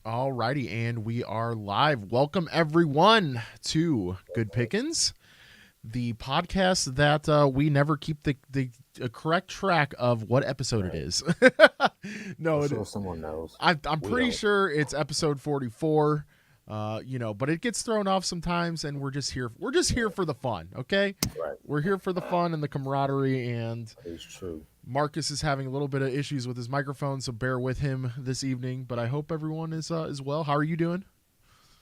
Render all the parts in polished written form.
Alrighty, and we are live. Welcome everyone to Good Pickins, the podcast that we never keep the correct track of what episode it Right. is. I'm no, sure someone knows. I'm We pretty don't. sure it's episode 44. But it gets thrown off sometimes, and we're just here. We're just here Right. for the fun, okay? Right. We're here for the fun and the camaraderie, and It's true. Marcus is having a little bit of issues with his microphone, so bear with him this evening. But I hope everyone is well. How are you doing?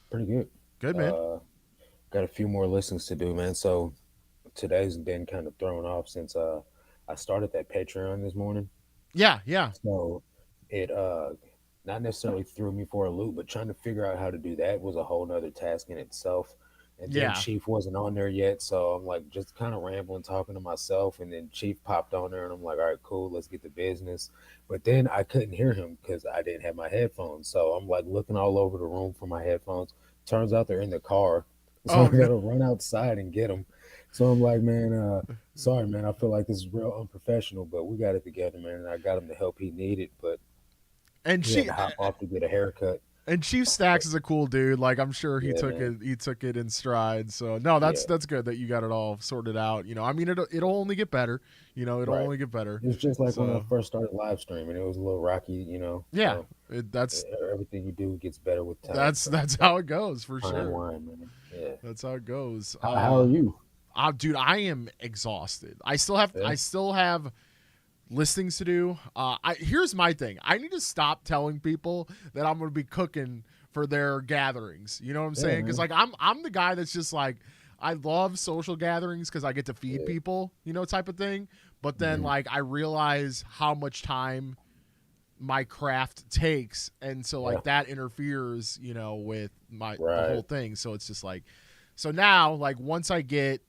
Pretty good. Good, man. Uh, got a few more listens to do, man. So today's been kind of thrown off since I started that Patreon this morning. Yeah, yeah, So it not necessarily threw me for a loop, but trying to figure out how to do that was a whole nother task in itself. And then yeah. Chief wasn't on there yet, so I'm like just kind of rambling, talking to myself. And then Chief popped on there, and I'm like, all right, cool, let's get to business. But then I couldn't hear him because I didn't have my headphones. So I'm like looking all over the room for my headphones. Turns out they're in the car, so Oh I no. gotta run outside and get them. So I'm like, man, sorry, man. I feel like this is real unprofessional, but we got it together, man. And I got him the help he needed, but And he had she to hop off to get a haircut. and Chief Stacks is a cool dude. Like I'm sure he Yeah, took man. it in stride. So no, that's Yeah, that's good that you got it all sorted out. I mean it'll only get better. It'll right. only get better. It's just like when I So first started live streaming. It was a little rocky. yeah, So that's everything you do gets better with time. that's So that's how it goes for fine sure. wine, man. Yeah. That's how it goes. How are you? Dude, I am exhausted. Yeah. I still have listings to do. Here's my thing. I need to stop telling people that I'm going to be cooking for their gatherings. You know what I'm Yeah, saying? Because man. like I'm the guy that's just like I love social gatherings because I get to feed Yeah. people, type of thing. But then Hmm. like I realize how much time my craft takes, and so Yeah. like that interferes, with the whole Right. thing. So it's just like so now like once I get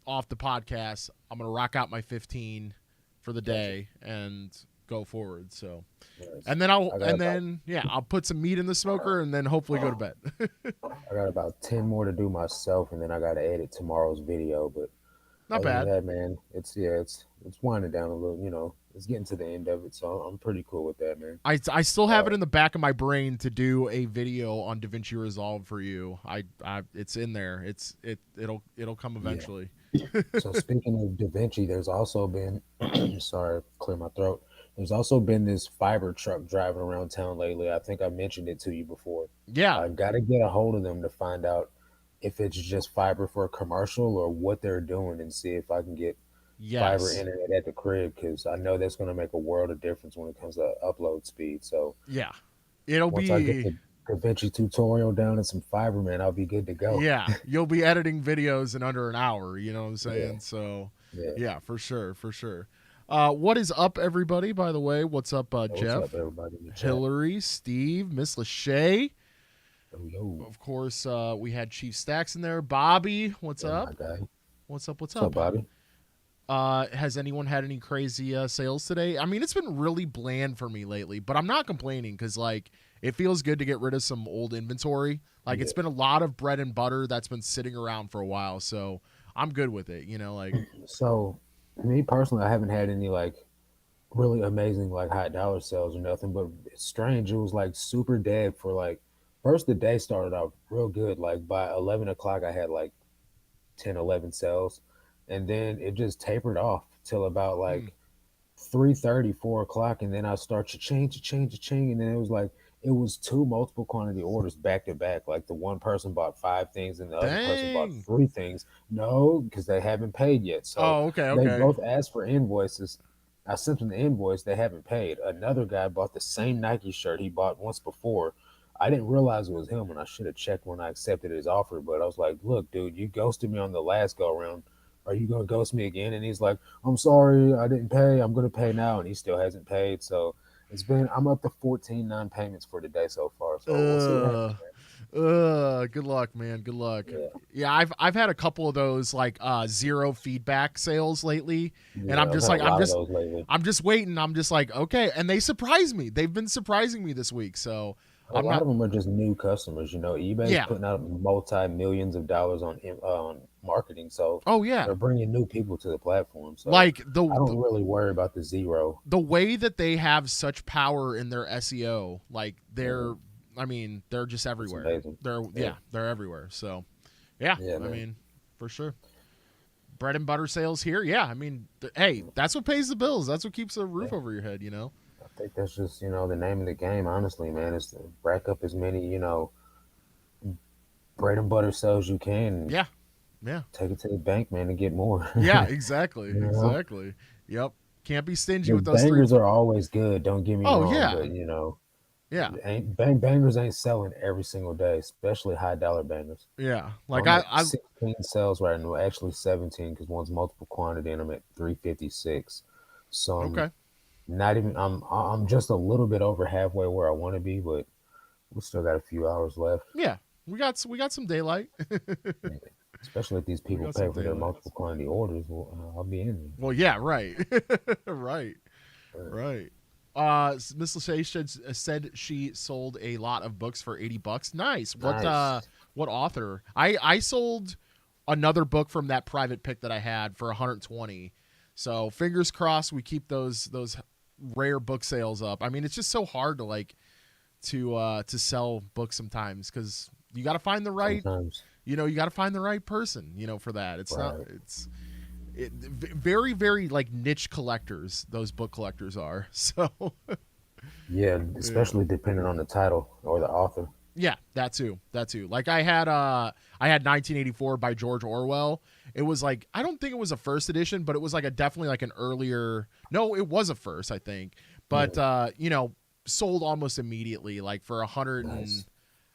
off the podcast, I'm gonna rock out my 15 for the Gotcha. day and go forward. So, Nice. and then I got about I'll put some meat in the smoker and then hopefully go to bed. I got about 10 more to do myself, and then I got to edit tomorrow's video. But Not other than bad. that, man, it's winding down a little. It's getting to the end of it, so I'm pretty cool with that, man. I still have Uh, it in the back of my brain to do a video on DaVinci Resolve for you. I it's in there. It'll come yeah. eventually. So speaking of Da Vinci, there's also been sorry, clear my throat. There's also been this fiber truck driving around town lately. I think I mentioned it to you before. Yeah. I've got to get a hold of them to find out if it's just fiber for a commercial or what they're doing, and see if I can get fiber Yes. internet at the crib, because I know that's going to make a world of difference when it comes to upload speed. So Yeah. It'll once I get be the DaVinci tutorial down and some fiber, man, I'll be good to go. Yeah, you'll be editing videos in under an hour, you know what I'm Yeah, saying? So, yeah. yeah, for sure, for sure. What is up, everybody, by the way? What's up, So what's up, Jeff, everybody in the chat? Hillary, Steve, Miss Lachey? Yo, yo. Of course, we had Chief Stacks in there. Bobby, what's Yeah, my up? guy. What's up? What's What's up, up? Bobby? Has anyone had any crazy sales today? I mean, it's been really bland for me lately, but I'm not complaining because, like, it feels good to get rid of some old inventory. Like, Yeah. it's been a lot of bread and butter that's been sitting around for a while, so I'm good with it. Like, So, me personally, I haven't had any like really amazing like hot dollar sales or nothing, but it's strange. It was like super dead for like first the day started out real good. Like by 11 o'clock, I had like 10, 11 sales, and then it just tapered off till about hmm, like 3:30, 4 o'clock, and then I start cha-ching, and then it was two multiple quantity orders back to back. Like the one person bought five things and the other person bought dang. three things. No, because they haven't paid yet. So Oh, okay, they okay. both asked for invoices. I sent them the invoice. They haven't paid. Another guy bought the same Nike shirt he bought once before. I didn't realize it was him, and I should have checked when I accepted his offer. But I was like, "Look, dude, you ghosted me on the last go around. Are you gonna ghost me again?" And he's like, "I'm sorry, I didn't pay. I'm gonna pay now," and he still hasn't paid. So I'm up to 14 non-payments for today so far. So we'll see what happens, Uh, good luck, man. Good luck. man. Yeah, I've had a couple of those like zero feedback sales lately, Yeah, and yeah. I'm I've just had a like lot of those lately. I'm just waiting. I'm just like, okay. And they surprise me. They've been surprising me this week. So A I'm lot not, of them are just new customers. eBay's yeah. putting out multi millions of dollars on marketing, so Oh, yeah. they're bringing new people to the platform. So Like I don't really worry about the zero. the way that they have such power in their SEO, like Hmm. I mean, they're just It's everywhere. amazing. They're everywhere. So, yeah, Yeah, I man. mean, for sure. Bread and butter sales here. Yeah, I mean, hey, that's what pays the bills. That's what keeps a roof Yeah. over your head, you know? I think that's just, the name of the game, honestly, man, is to rack up as many, bread and butter sales you can and Yeah. Yeah. take it to the bank, man, and get more. Yeah, exactly. you know? Exactly. Yep. Can't be stingy The with those three. bangers are always good, don't get me Oh, wrong, yeah. but, Yeah. bangers ain't selling every single day, especially high dollar bangers. Yeah. Like I'm at I 16 sales right now, actually 17 because one's multiple quantity and I'm at 356. So I'm okay. not even I'm just a little bit over halfway where I want to be, but we still got a few hours left. Yeah. We got some daylight. Yeah. Especially if these We people got some pay for their daylight. multiple quantity orders, well, I'll be in Well, yeah, right. right. there. Right. Miss Lachey said she sold a lot of books for $80. Nice. Nice. What author? I sold another book from that private pick that I had for 120. So fingers crossed we keep those rare book sales up. I mean, it's just so hard to like to sell books sometimes because you got to find the right Sometimes. you got to find the right person for that. It's not Right. very very like niche collectors, those book collectors are. So Yeah, especially depending on the title or the author. yeah, that too. Like I had 1984 by George Orwell. It was like, I don't think it was a first edition, but it was like definitely like an earlier. No, it was a first, I think. But sold almost immediately, like for 100 and Nice.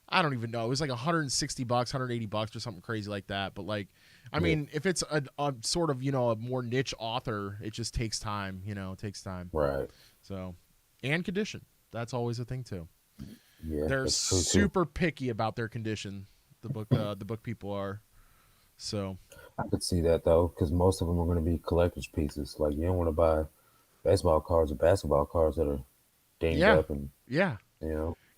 I don't even know. It was like $160, $180 or something crazy like that. But like, I Yeah. mean, if it's a sort of, a more niche author, it just takes time, it takes time. Right. So, and condition. That's always a thing too. Yeah, They're that's true too. super picky about their condition. The book people are. So, I could see that though, because most of them are going to be collector's pieces. Like you don't want to buy baseball cards or basketball cards that are dinged yeah. up and Yeah.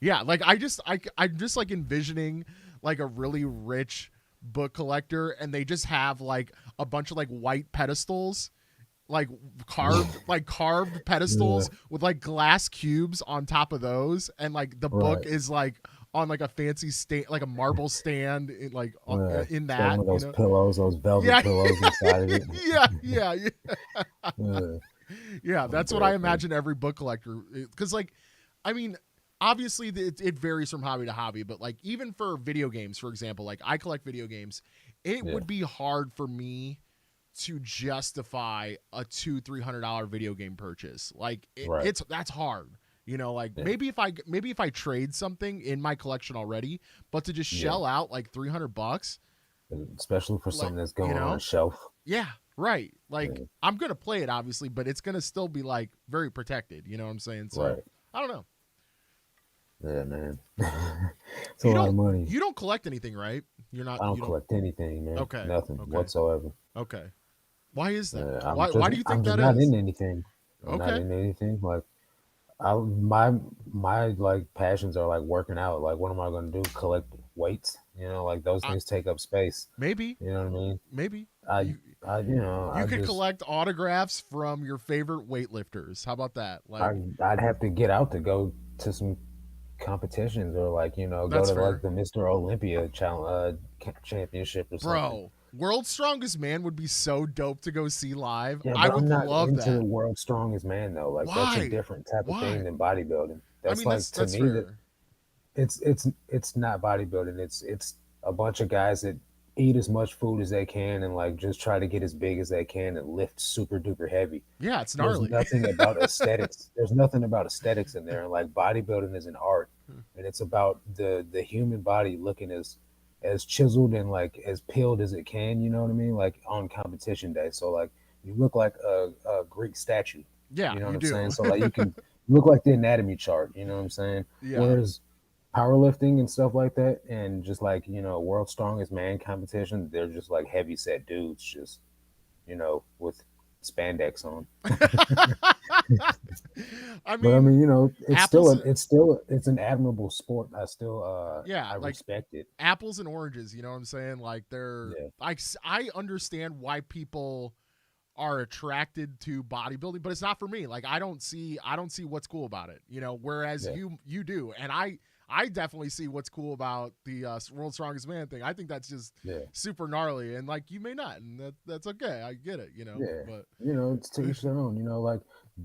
Yeah, like I'm just like envisioning like a really rich book collector and they just have like a bunch of like white pedestals, like carved pedestals with like glass cubes on top of those, and like the book Right. is like on like a fancy stand, like a marble stand in like Right. in Got that, one of those pillows, those velvet Yeah. pillows inside of it. yeah. Yeah. Yeah, that's what I imagine every book collector, because like, I mean, obviously it varies from hobby to hobby, but like even for video games, for example, like I collect video games, it Yeah. would be hard for me to justify a $200-$300 video game purchase. Like Right. that's hard. Like Yeah. maybe if I trade something in my collection already, but to just Yeah. shell out like $300, Especially for like, something that's going on a shelf. yeah, right. Like Yeah. I'm gonna play it obviously, but it's gonna still be like very protected. You know what I'm saying? So Right. I don't know. Yeah, man. It's a lot of money. You don't collect anything, right? You're not. I don't You don't. collect anything, man. Okay. Nothing Okay. whatsoever. Okay. Why is that? Yeah, Why do you I'm think just that not is? in anything. I'm not Okay. in anything. Like my like passions are like working out. Like what am I gonna do? Collect weights? Like those I, things take up space. maybe. You know what I mean? Maybe. I You I you could just collect autographs from your favorite weightlifters. How about that? Like I'd have to get out to go to some competitions or like go that's to like fair, the Mr. Olympia championship or something. bro. World's Strongest Man would be so dope to go see live. Yeah, I but would I'm not love into the that. world's strongest man though. Like that's a Why? different type of Why? thing than bodybuilding. I That's mean, like to that's me that fair. it's not bodybuilding. It's a bunch of guys that eat as much food as they can and like just try to get as big as they can and lift super duper heavy. Yeah, it's There's gnarly. nothing about aesthetics. There's nothing about aesthetics in there. And like bodybuilding is an art, and it's about the human body looking as chiseled and like as peeled as it can. You know what I mean? Like on competition day. So like you look like a Greek statue. Yeah, You know what you I'm do. saying? So like you can look like the anatomy chart. You know what I'm saying? Yeah. Whereas powerlifting and stuff like that, and just like world's strongest man competition, they're just like heavy set dudes, just with spandex on. I But I mean, mean, apples. it's an admirable sport. Yeah, I like respect it. apples and oranges. You know what I'm saying? Like they're. Yeah, I understand why people are attracted to bodybuilding, but it's not for me. Like I don't see what's cool about it. Whereas yeah, you do, and I I definitely see what's cool about the World's Strongest Man thing. I think that's just Yeah. super gnarly, and like you may not, and that's okay. I get it, you know. Yeah. But It's to each their own, like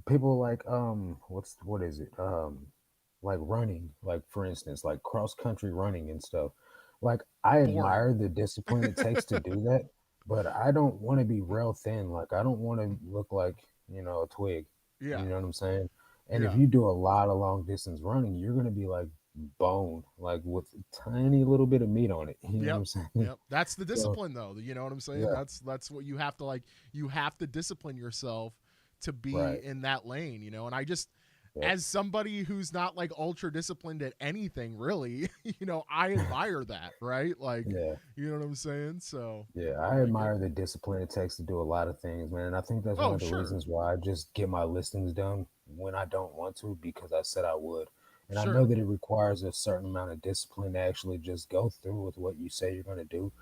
people like what is it? Like running, like for instance, like cross country running and stuff. Like I boring. admire the discipline it takes to do that, but I don't want to be real thin. Like I don't want to look like, a twig. You Yeah, know what I'm saying? And if yeah, you do a lot of long distance running, you're gonna be like bone, like with a tiny little bit of meat on it. You know what yep, I'm saying? yep. That's the So discipline, though. You know what I'm saying? yeah, That's what you have to like. You have to discipline yourself to be right. in that lane, you know. And I just, Yep. as somebody who's not like ultra disciplined at anything, really, I admire that, right? Like, Yeah. you know what I'm saying? So, Yeah, I I get admire it. the discipline it takes to do a lot of things, man. And I think that's one Oh, of the sure, reasons why I just get my listings done when I don't want to because I said I would. And I know sure. that it requires a certain amount of discipline to actually just go through with what you say you're going to do.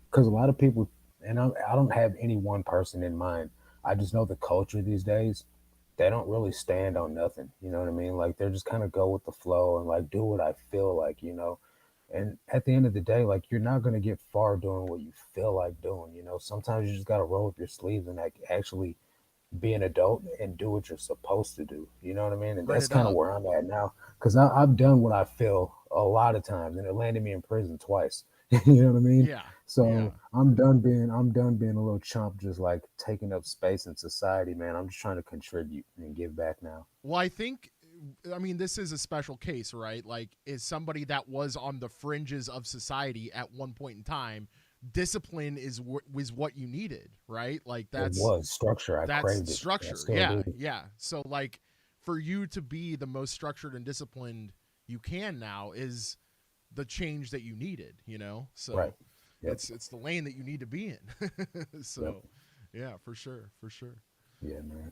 Because a lot of people, and I don't have any one person in mind, I just know the culture these days, they don't really stand on nothing. You know what I mean? Like they're just kind of go with the flow and like do what I feel like. And at the end of the day, like you're not gonna get far doing what you feel like doing. Sometimes you just gotta roll up your sleeves and like actually be an adult and do what you're supposed to do. You know what I mean? And Bring that's it kind of up. where I'm at now. Cause I've done what I feel a lot of times and it landed me in prison twice. You know what I mean? Yeah, So yeah. I'm done being a little chump, just like taking up space in society, man. I'm just trying to contribute and give back now. Well, I mean, this is a special case, right? Like, is somebody that was on the fringes of society at one point in time. Discipline was what you needed, right? Like It that's was structure. I that's craved it. I structure. still Yeah, do. yeah. So like, for you to be the most structured and disciplined you can now is the change that you needed. Right. So Yep. it's the lane that you need to be in. Yep. So, yeah, for sure, for sure. Yeah, man.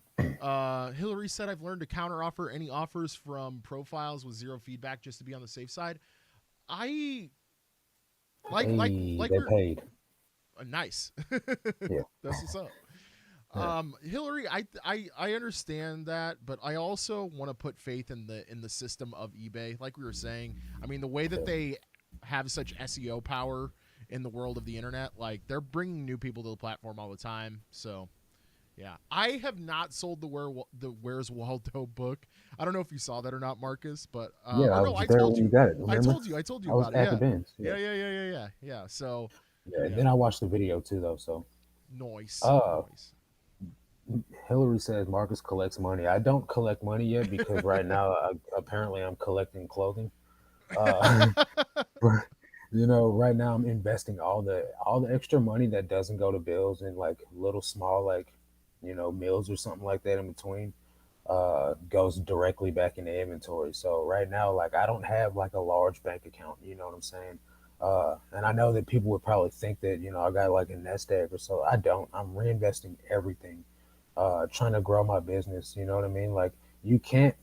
Hillary said, "I've learned to counteroffer any offers from profiles with zero feedback just to be on the safe side." I Hey, like they we're paid. nice. Yeah. That's what's up. Yeah. Hillary, I understand that, but I also want to put faith in the system of eBay. Like we were saying, I mean, the way that Yeah. they have such SEO power in the world of the internet, like they're bringing new people to the platform all the time. So yeah, I have not sold the Where's Waldo book. I don't know if you saw that or not, Marcus, but Yeah, or I no, was there when you got it. Remember? I told you I was about it. at the Yeah, bins. yeah, Yeah. yeah, yeah, yeah, yeah, yeah. So Yeah. And yeah, then I watched the video too, though. So, noise, uh, noise. Hillary says Marcus collects money. I don't collect money yet because right now, apparently, I'm collecting clothing. Uh, but right now I'm investing all the extra money that doesn't go to bills and like little small like, meals or something like that in between. Goes directly back into inventory. So right now, like I don't have like a large bank account. You know what I'm saying? And I know that people would probably think that I got like a nest egg or so. I don't. I'm reinvesting everything. Trying to grow my business. You know what I mean? Like you can't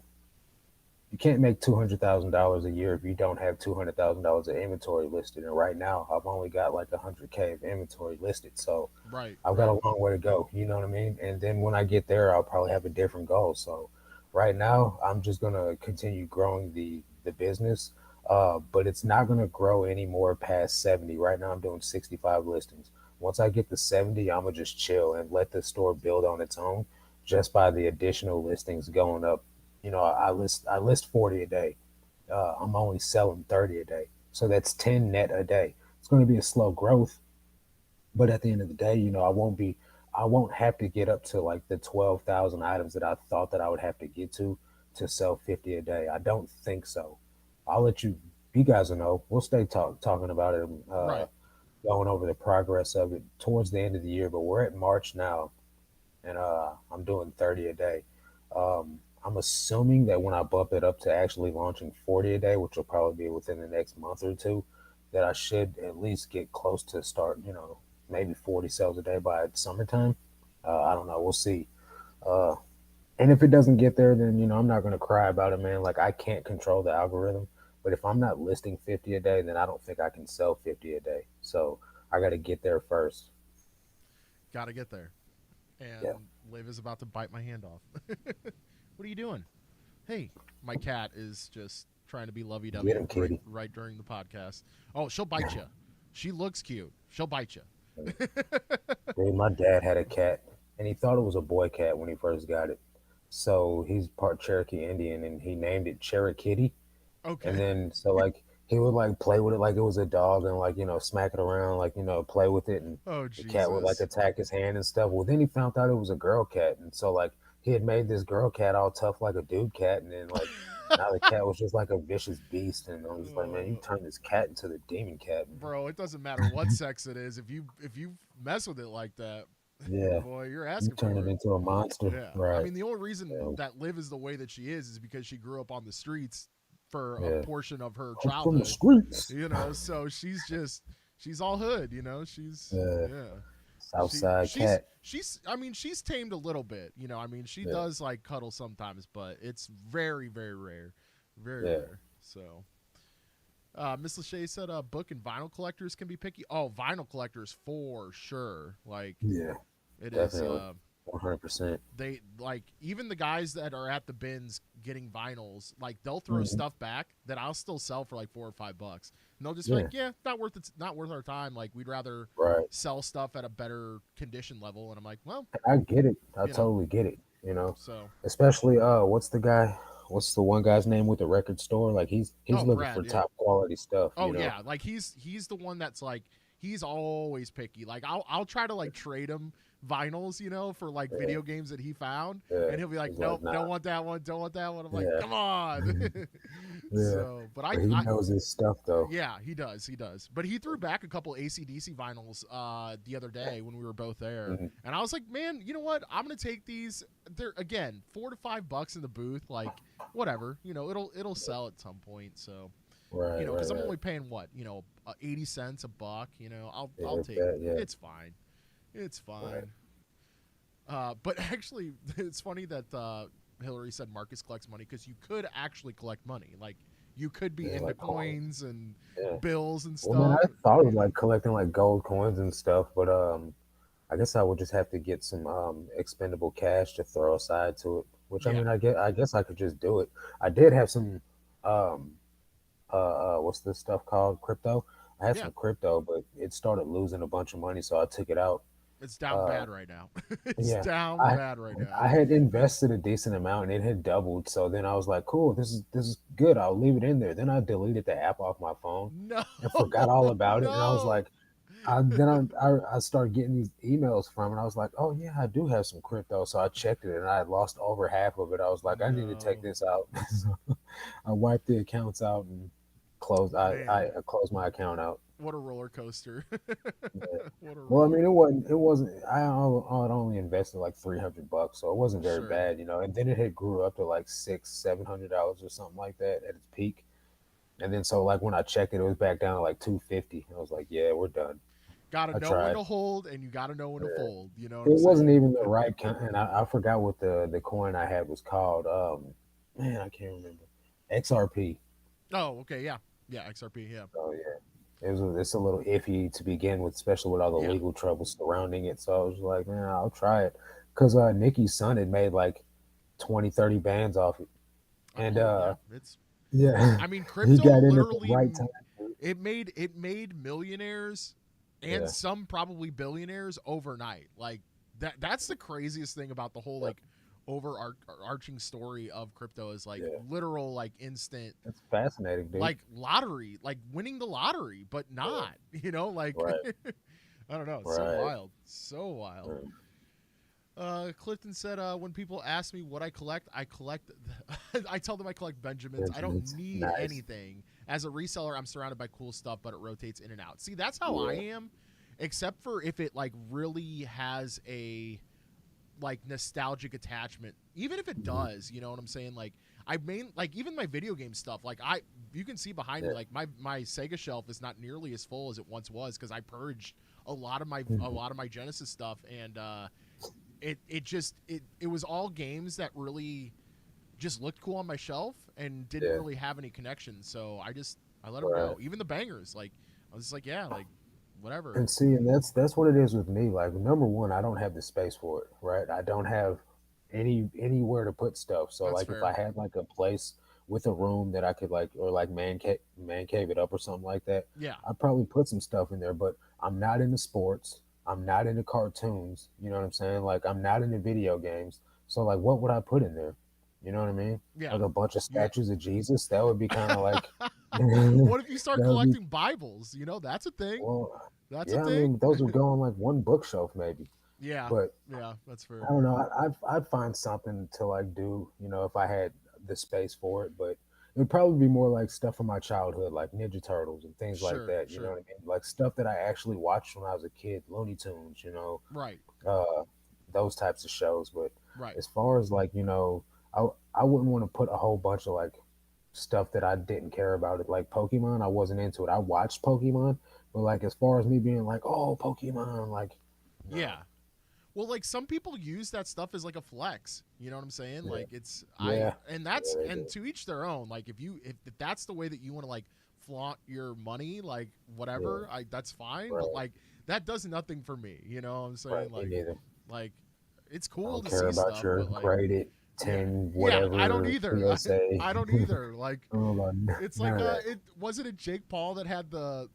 you can't make $200,000 a year if you don't have $200,000 of inventory listed. And right now, I've only got like 100K of inventory listed. So Right, I've got right. a long way to go. You know what I mean? And then when I get there, I'll probably have a different goal. So right now, I'm just gonna continue growing the business, but it's not gonna grow any more past 70. Right now, I'm doing 65 listings. Once I get to 70, I'm gonna just chill and let the store build on its own, just by the additional listings going up. I list 40 a day. I'm only selling 30 a day, so that's 10 net a day. It's going to be a slow growth, but at the end of the day, I won't have to get up to like the 12,000 items that I thought that I would have to get to sell 50 a day. I don't think so. I'll let you guys know. We'll stay talking about it, Right. going over the progress of it towards the end of the year. But we're at March now, and I'm doing 30 a day. I'm assuming that when I bump it up to actually launching 40 a day, which will probably be within the next month or two, that I should at least get close to start, maybe 40 sales a day by summertime. I don't know. We'll see. Uh, and if it doesn't get there, then, I'm not going to cry about it, man. Like, I can't control the algorithm. But if I'm not listing 50 a day, then I don't think I can sell 50 a day. So I got to get there first. Got to get there. Yeah. And Liv is about to bite my hand off. What are you doing? Hey, my cat is just trying to be lovey Get dovey him, right kitty. right during the podcast. Oh, she'll bite you. She looks cute. She'll bite you. Dude, my dad had a cat, and he thought it was a boy cat when he first got it. So he's part Cherokee Indian, and he named it Cherokee. And Okay. then so like he would like play with it like it was a dog, and like smack it around, like play with it, and Oh the cat would like Jesus. attack his hand and stuff. Well, then he found out it was a girl cat, and so like he had made this girl cat all tough like a dude cat, and then like now the cat was just like a vicious beast, and I was just like, man, you Uh, turned this cat into the demon cat, man. bro, it doesn't matter what sex it is. If you mess with it like that, Yeah, boy, you're you asking turned it for it. into a monster, Yeah. I right? mean, the only reason Yeah, that Liv is the way that she is because she grew up on the streets for a yeah. portion of her I'm from the childhood. streets. So she's all hood. She's Yeah, yeah. Southside cat. I mean, she's tamed a little bit. I mean, she Yeah, does like cuddle sometimes, but it's very very rare, very yeah, rare. So. Miss Lachey said, "Book and vinyl collectors can be picky." Oh, vinyl collectors for sure. Like yeah. it is. Definitely, 100%. They like even the guys that are at the bins getting vinyls. Like they'll throw Hmm. stuff back that I'll still sell for like $4 or $5, and they'll just be Yeah, like, "Yeah, not worth it. Not worth our time. Like we'd rather right. sell stuff at a better condition level." And I'm like, "Well, I get it. I you know." totally get it. So, Especially what's the guy? What's the one guy's name with the record store? Like he's oh, looking Brad, for yeah. top quality stuff. Oh yeah, like he's the one that's like he's always picky. Like I'll try to like trade him vinyls, for like Yeah, video games that he found, yeah. and he'll be like, He's like, "Nope, don't nah. want that one, don't want that one." I'm like, Yeah, "Come on." yeah. So, but But he I knows his stuff though. yeah, he does. But he threw back a couple ACDC vinyls the other day when we were both there, Mhm. and I was like, "Man, you know what? I'm gonna take these. They're again $4 to $5 in the booth. Like whatever, it'll sell at some point." So Right, right, because I'm right. only paying what, 80 cents a buck. I'll Yeah, take it. that, yeah. It's fine. It's Right. fine. But actually, it's funny that Hillary said Marcus collects money because you could actually collect money. Like you could be Yeah, into like coins. coins and Yeah. bills and Well, man, stuff. I thought of like collecting like gold coins and stuff, but I guess I would just have to get some expendable cash to throw aside to it. Which I Yeah, mean, I guess I could just do it. I did have some um what's this stuff called? Crypto. I had yeah. some crypto, but it started losing a bunch of money, so I took it out. It's down Uh bad right now. It's yeah. down I bad right now. I had invested a decent amount and it had doubled. So then I was like, cool, this is good. I'll leave it in there. Then I deleted the app off my phone No, and forgot all about it. And I was no, like, then I started getting these emails from it. I was like, oh yeah, I do have some crypto. So I checked it and I had lost over half of it. I was like, I need to take no. this out. So I wiped the accounts out and closed. I Man, closed my account out. what a roller coaster. Yeah. What a Well, I roller. mean, it wasn't. I'd only invested like $300, so it wasn't very Sure. bad. And then it had grew up to like $600, $700 or something like that at its peak. And then so like when I checked it, it was back down to like 250. I was like, yeah, we're done. Got to I know when tried. to hold and you got to know when to Yeah. fold. You know what I'm It wasn't saying? even the right kind, and I forgot what the coin I had was called. Man, I can't remember. XRP. Oh, okay, yeah, yeah, XRP, yeah, Oh yeah, it's a little iffy to begin with, especially with all the yeah. legal trouble surrounding it. So I was like, man, I'll try it, because Nicki's son had made like 20, 30 bands off it, and Yeah. It's. yeah, I mean, he crypto got in at the literally right time. it made millionaires and Yeah, some probably billionaires overnight. Like that's the craziest thing about the whole yeah, like overarching story of crypto is like yeah. literal like instant It's fascinating, dude. like lottery, like winning the lottery, but Yeah, not. Like right, I don't know, it's so right, wild, so wild. right. Clifton said, when people ask me what I collect, I collect. I tell them I collect Benjamins. I don't Benjamin's need nice. anything. As a reseller, I'm surrounded by cool stuff, but it rotates in and out. See, that's how I Yeah. am, except for if it like really has a like nostalgic attachment. Even if it Mhm. does, you know what I'm saying? Like I mean, like even my video game stuff. Like you can see behind me, Yeah. like my Sega shelf is not nearly as full as it once was because I purged a Mhm. lot of my Genesis stuff and. It was all games that really just looked cool on my shelf and didn't Yeah. really have any connections. So I let them Right. go. Even the bangers, like I was just like, yeah, like whatever. And see, and that's what it is with me. Like number one, I don't have the space for it, right? I don't have anywhere to put stuff. So That's like if I fair. had like a place with a room that I could like, or like man cave it up or something like that, Yeah. I'd probably put some stuff in there. But I'm not into sports. I'm not into cartoons. You know what I'm saying? Like I'm not into video games. So like, what would I put in there? You know what I mean? Yeah. Like a bunch of Yeah. statues of Jesus. That would be kind of like that What if you start would be collecting Bibles? You know, that's a thing. well. That's a Yeah, I thing. mean, those would go on like one bookshelf maybe. Yeah. But Yeah, that's I fair. don't know. I'd find something to like do, if I had the space for it. But it would probably be more like stuff from my childhood, like Ninja Turtles and things like Sure, that. You know what sure. I mean? Like stuff that I actually watched when I was a kid, Looney Tunes. Right. Uh, those types of shows. But Right. as far as like, I I wouldn't want to put a whole bunch of like stuff that I didn't care about it. Like Pokemon, I wasn't into it. I watched Pokemon, but like as far as me being like, oh, Pokemon, like, no. Yeah. Well, like some people use that stuff as like a flex. You know what I'm saying? Yeah. Like it's I Yeah. and Yeah, that's they and do. to each their own. Like if that's the way that you want to like flaunt your money, like Yeah. whatever, I that's fine. But Right. like that does nothing for me. You know what I'm saying? Right. Me neither. Like it's I cool don't to care see about stuff, your but like graded yeah, 10 yeah, I don't whatever either. PSA. I don't either. Like I don't know about it's none like of that. it wasn't it Jake Paul that had the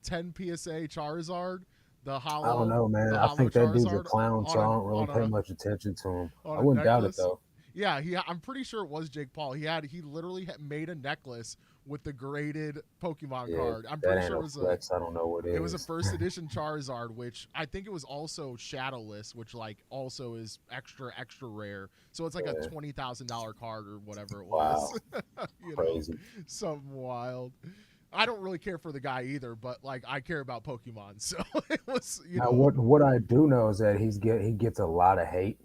10 PSA Charizard, I don't know, man. the I hollow think that dude's a Charizard clown, so I don't really on pay much attention to him. I a wouldn't doubt it necklace. though. Yeah, I'm pretty sure it was Jake Paul. He literally made a necklace with the graded Pokemon Yeah, card. I'm that pretty ain't sure no flex. I don't know what it was a is. first edition Charizard, which I think it was also shadowless, which like also is extra rare. So it's like a Yeah. $20,000 card or whatever it was. Wow, you know, crazy. something wild. I don't really care for the guy either, but like I care about Pokemon, so it was Now, what I do know is that he gets a lot of hate,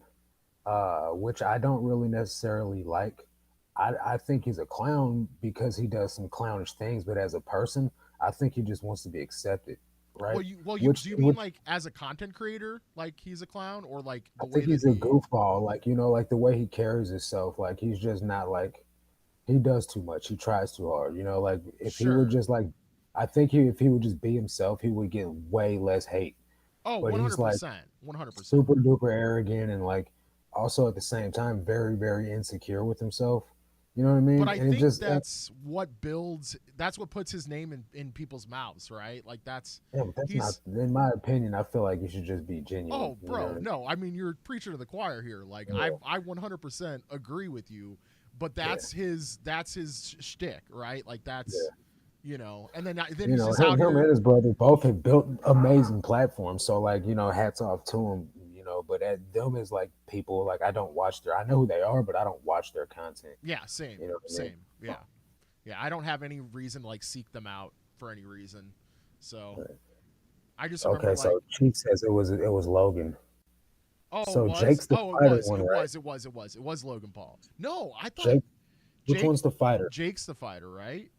which I don't really necessarily like. I think he's a clown because he does some clownish things, but as a person, I think he just wants to be accepted, right? you Which do you mean which like as a content creator, like he's a clown, or like I the way think that he's a he? goofball, like like the way he carries himself, like he's just not like he does too much. He tries too hard, like if he would Sure. just like I think if he would just be himself, he would get way less hate. Oh, But he's like 100%, 100%. super duper arrogant and like also at the same time very very insecure with himself. You know what I But mean? I And it think just that's what puts his name in people's mouths, right? Like that's yeah, but that's not he's in my opinion. I feel like you should just be genuine. oh, You know what bro, I mean? no, I mean you're preaching to the choir here. Like Yeah, I 100% agree with you, but yeah, that's his shtick, right? Like yeah. that's and then he's just out Him and here. his brother both have built amazing platforms. So like hats off to him. But at them is like people like I don't watch I know who they are, but I don't watch their content. Yeah, You same, know what I mean? same. Yeah, yeah. I don't have any reason to like seek them out for any reason. So Right. I just remember Okay, like so Cheek says it was Logan. oh, it So was. Jake's the Oh, it fighter was. one, It right? was. It was. It was. It was Logan Paul. No, I thought Jake, which Jake. one's the fighter? Jake's the fighter, right?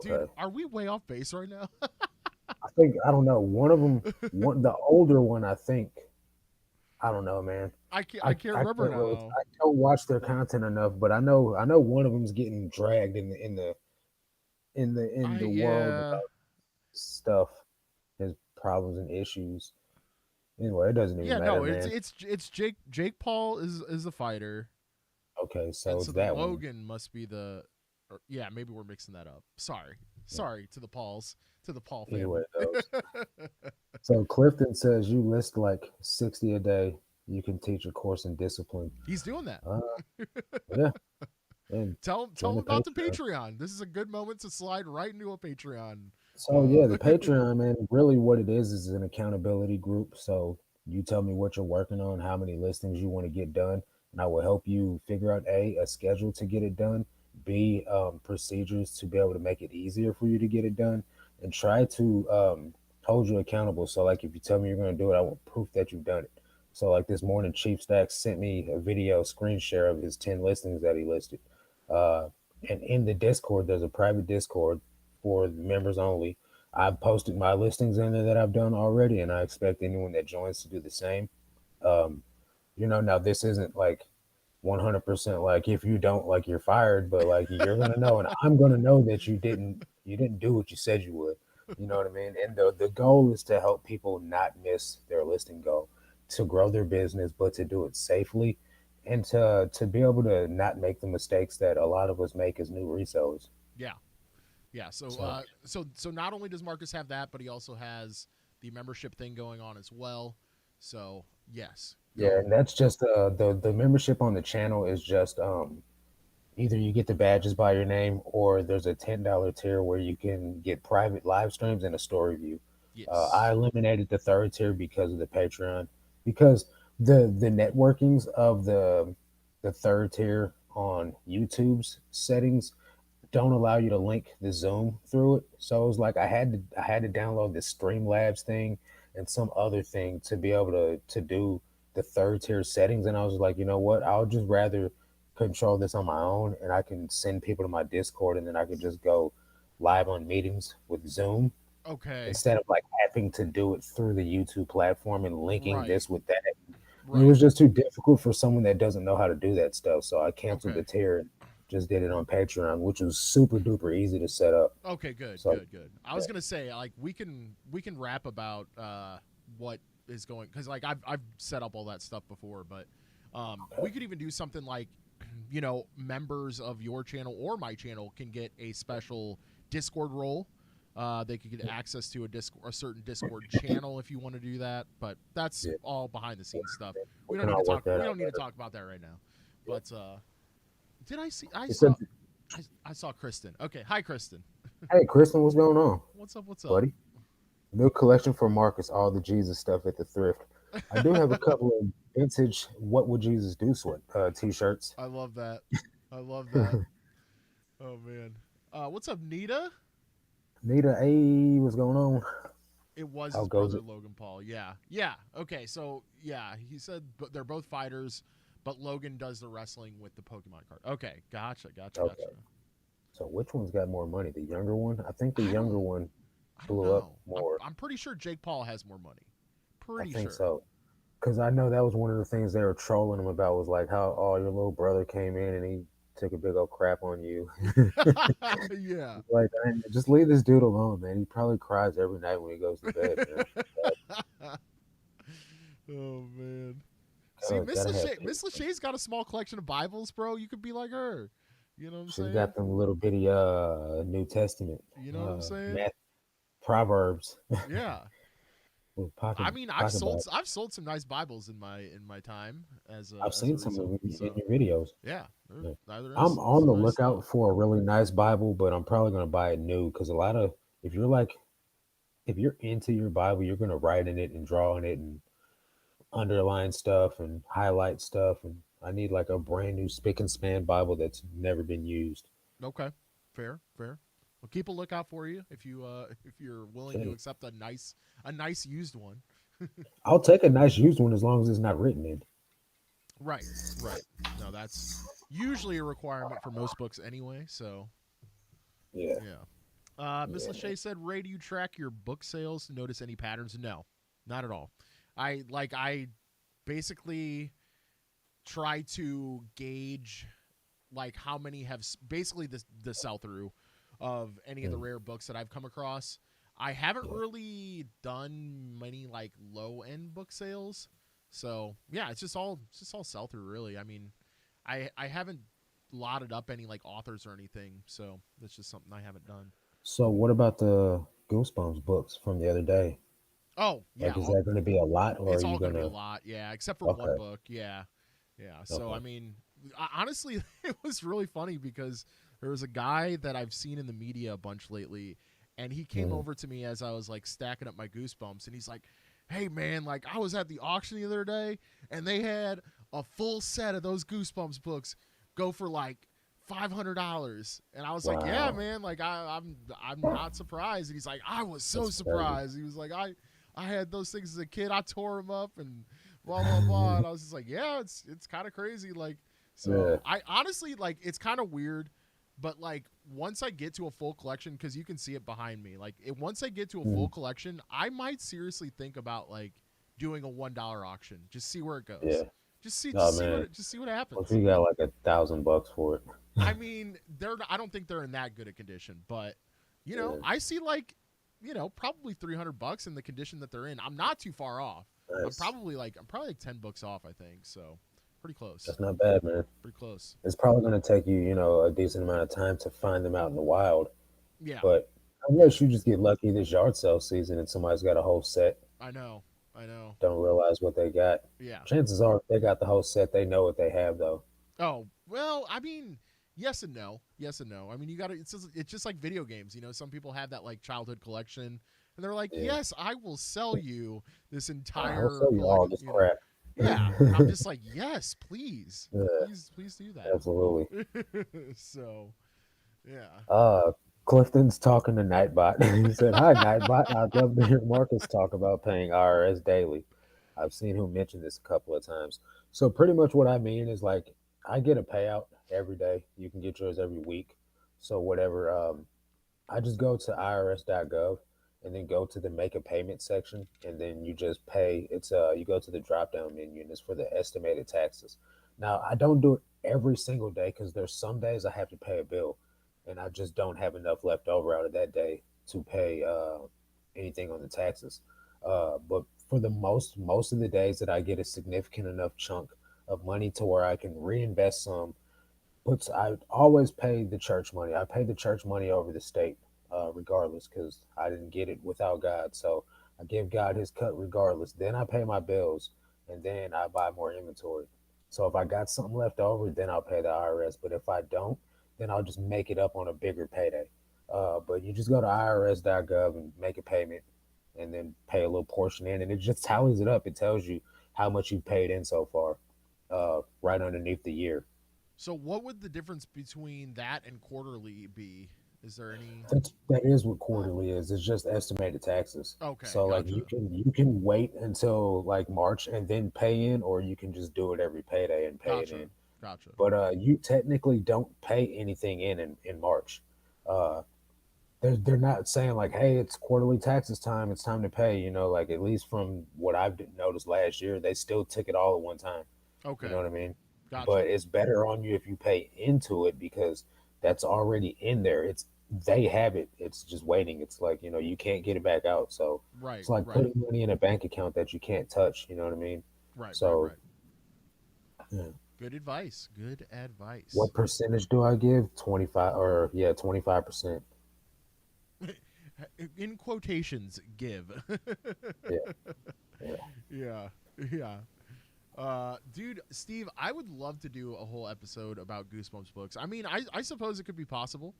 Dude, Okay, are we way off base right now? I think I don't know. One of them, the older one, I think. I don't know, man. I can't I remember can't really. now. I don't watch their content enough, but I know one of them's getting dragged in the world Yeah. about stuff, his problems and issues. Anyway, it doesn't even Yeah, matter, no, man. it's Jake Paul is the fighter, Okay, and so so it's the that one. Logan must be the or, yeah, maybe we're mixing that up. Sorry. Yeah. Sorry to the Pauls, to the Paul Anyway, family. it goes. So Clifton says you list like 60 a day. You can teach a course in discipline. He's doing that. Uh, yeah, and Tell join him the about the Patreon. Patreon. This is a good moment to slide right into a Patreon. So yeah, the Patreon, man, really what it is an accountability group. So you tell me what you're working on, how many listings you want to get done, and I will help you figure out a schedule to get it done, b procedures to be able to make it easier for you to get it done, and try to hold you accountable. So like if you tell me you're going to do it, I want proof that you've done it. So like this morning, Chief Stacks sent me a video screen share of his 10 listings that he listed. Uh, and in the Discord, there's a private Discord for members only. I've posted my listings in there that I've done already, and I expect anyone that joins to do the same. Um, now this isn't like 100% like if you don't like you're fired, but like you're gonna know, and I'm gonna know that you didn't do what you said you would. You know what I mean? And the goal is to help people not miss their listing goal, to grow their business, but to do it safely and to be able to not make the mistakes that a lot of us make as new resellers. Yeah. Yeah. So So so not only does Marcus have that, but he also has the membership thing going on as well. So yes, yeah, go. and that's just the membership on the channel is just either you get the badges by your name or there's a $10 tier where you can get private live streams and a story view. I Yes. eliminated the third tier because of the Patreon, because the networkings of the third tier on YouTube's settings don't allow you to link the Zoom through it. So it was like I had to download this Streamlabs thing and some other thing to be able to do the third tier settings. And I was like, you know what? I'll just rather control this on my own, and I can send people to my Discord, and then I can just go live on meetings with Zoom Okay. instead of like having to do it through the YouTube platform and linking Right. this with that. It Right. was just too difficult for someone that doesn't know how to do that stuff. So I canceled the Okay. tier and just did it on Patreon, which was super duper easy to set up. Okay, good, So good, good. I yeah, was gonna say like we can rap about what is going because like I've set up all that stuff before, but we could even do something like members of your channel or my channel can get a special Discord role. They could get access to a certain Discord channel if you want to do that, but that's yeah, all behind the scenes stuff. we can all work that We out don't need to later. talk about that right now. Yeah. But did I see? It's a, I saw Kristen. Okay, hi Kristen. hey, Kristen, what's going on, What's up? What's up? buddy? New collection for Marcus, all the Jesus stuff at the thrift. I do have a couple of vintage "What Would Jesus Do" sweat t-shirts. I love that. I love that. Oh man. What's up, Nita? Nita, hey, what's going on? It was How his goes brother it? Logan Paul. Yeah. Yeah. Okay. So yeah, he said they're both fighters, but Logan does the wrestling with the Pokemon card. Okay. Gotcha. Gotcha. Gotcha. Okay, so which one's got more money? The younger one? I think the I younger don't. one I don't blew up know. more. I'm pretty sure Jake Paul has more money. I Pretty think sure. so. Because I know that was one of the things they were trolling him about was like how, oh, your little brother came in and he took a big old crap on you. Yeah. Like, man, just leave this dude alone, man. He probably cries every night when he goes to bed, man. Oh man. See, Gotta have Miss faith, man. Lachey's got a small collection of Bibles, bro. You could be like her. You know what I'm She's saying? got them little bitty New Testament, You know what I'm saying? math, Proverbs, Yeah. little I mean, pocket Bible. I've sold some nice Bibles in my time I've as a seen some of reseller. them in So your videos. yeah, Yeah. there I'm is on some the nice lookout stuff. for a really nice Bible, but I'm probably gonna buy it new because a lot of if you're like if you're into your Bible, you're gonna write in it and draw in it and underline stuff and highlight stuff. And I need like a brand new spick and span Bible that's never been used. Okay, fair, fair. Well, keep a lookout for you if you're willing to Okay. accept a nice used one. I'll take a nice used one as long as it's not written in. Right, right. No, that's usually a requirement for most books anyway. So Yeah, yeah. Miss yeah, man. Lachey said, "Ray, do you track your book sales to notice any patterns?" No, not at all. I basically try to gauge like how many have basically the sell through of any of the Mm, rare books that I've come across. I haven't yeah. really done many like low end book sales, so yeah, it's just all sell through really. I mean, I haven't lotted up any like authors or anything, so that's just something I haven't done. So what about the Goosebumps books from the other day? Oh yeah, Like, is that going to be a lot, or are it's you all going going to be a to? lot, yeah, except for one Okay, book, yeah, yeah. So I okay. mean, honestly, it was really funny because there was a guy that I've seen in the media a bunch lately, and he came Hmm. over to me as I was like stacking up my Goosebumps, and he's like, "Hey man, like I was at the auction the other day, and they had a full set of those Goosebumps books go for like $500." And I was like, "Yeah, Wow, man, like I'm not surprised." And he's like, "I was so that's crazy. surprised." He was like, I had those things as a kid. I tore them up and blah blah blah." And I was just like, "Yeah, it's kind of crazy." Like, Yeah. so I honestly like it's kind of weird, but like once I get to a full collection, because you can see it behind me, like once I get to a Mm, full collection, I might seriously think about like doing a $1 auction, just see where it goes, yeah. Oh man. just see what What if happens. you got like $1,000 for it? I mean, I don't think they're in that good a condition, but Yeah. I see like probably $300 in the condition that they're in. I'm not too far off. Nice. I'm probably like 10 books off, I think. So Pretty close. That's not bad, man. Pretty close. It's probably going to take you, a decent amount of time to find them out in the wild. Yeah. But Yeah. unless you just get lucky this yard sale season and somebody's got a whole set, I know. I know. don't realize what they got. Yeah. Chances are, if they got the whole set, they know what they have, though. Oh, well, I mean, yes and no. Yes and no. I mean, you got to it's just like video games, some people have that like childhood collection and they're like, Yeah. "Yes, I will sell you this I'll entire sell you all collection," this crap. Yeah. I'm just like, "Yes, please. Yeah, Please do that." absolutely. So, yeah. Uh, Clifton's talking to Nightbot. He said, "Hi, Nightbot. I'd love to hear Marcus talk about paying IRS daily. I've seen him mention this a couple of times. So pretty much what I mean is like I get a payout every day. You can get yours every week. So whatever. I just go to irs.gov and then go to the make a payment section and then you just pay. It's you go to the drop down menu and it's for the estimated taxes. Now I don't do it every single day because there's some days I have to pay a bill and I just don't have enough left over out of that day to pay anything on the taxes. But for the most of the days that I get a significant enough chunk of money to where I can reinvest some, but I always pay the church money. I pay the church money over the state, regardless, because I didn't get it without God. So I give God His cut regardless. Then I pay my bills, and then I buy more inventory. So if I got something left over, then I'll pay the IRS. But if I don't, then I'll just make it up on a bigger payday. But you just go to irs.gov and make a payment, and then pay a little portion in, and it just tallies it up. It tells you how much you've paid in so far, right underneath the year. So, what would the difference between that and quarterly be? Is there any That is what quarterly is. It's just estimated taxes. Okay, So like you gotcha. can you can wait until like March and then pay in, or you can just do it every payday and pay it Gotcha. in. Gotcha. But you technically don't pay anything in March. Uh, they're not saying like, hey, it's quarterly taxes time. It's time to pay. Like at least from what I've noticed last year, they still took it all at one time. You know Okay. what I mean? Gotcha. But it's better on you if you pay into it because that's already in there. They have it. It's just waiting. It's like, you can't get it back out. So Right, it's like right. putting money in a bank account that you can't touch. You know what I mean? Right, right, So right. yeah. Good advice. Good advice. What percentage do I give? 25 or yeah, 25%. In quotations, give. Yeah. Yeah. Yeah. Yeah. Dude, Steve, I would love to do a whole episode about Goosebumps books. I mean, I suppose it could be possible.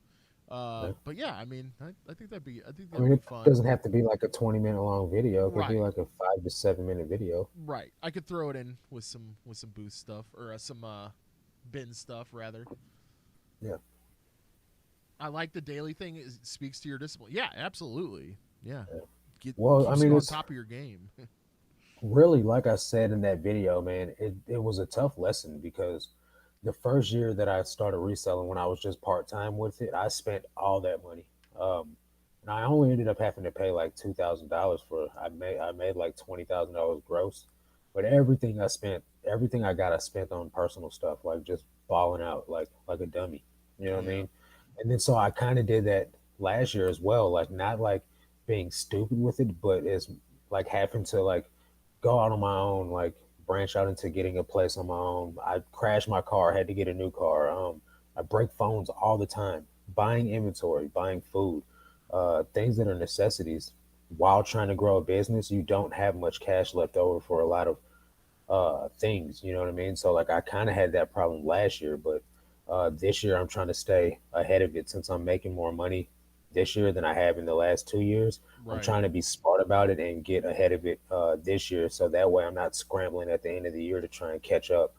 Yeah. But yeah, I mean, I think I that'd mean, be it fun. doesn't have to be like a 20-minute long video. It could be Right. like a 5 to 7 minute video. Right. I could throw it in with some booth stuff or some bin stuff rather. Yeah. I like the daily thing. It speaks to your discipline. Yeah, absolutely. Yeah, Yeah. Get Well, I keeps you mean, on it's top of your game. really, like I said in that video, man, it was a tough lesson because the first year that I started reselling when I was just part time with it, I spent all that money. Um, and I only ended up having to pay like $2,000 for I made like $20,000 gross. But everything I got I spent on personal stuff, like just balling out like a dummy. You know what I Yeah. mean? And then so I kind of did that last year as well, like not like being stupid with it, but it's like having to like go out on my own, like branch out into getting a place on my own. I crashed my car, had to get a new car. I break phones all the time, buying inventory, buying food, things that are necessities. While trying to grow a business, you don't have much cash left over for a lot of things. You know what I mean? So like I kind of had that problem last year, but this year I'm trying to stay ahead of it since I'm making more money this year than I have in the last 2 years. I'm Right. trying to be smart about it and get ahead of it this year, so that way I'm not scrambling at the end of the year to try and catch up.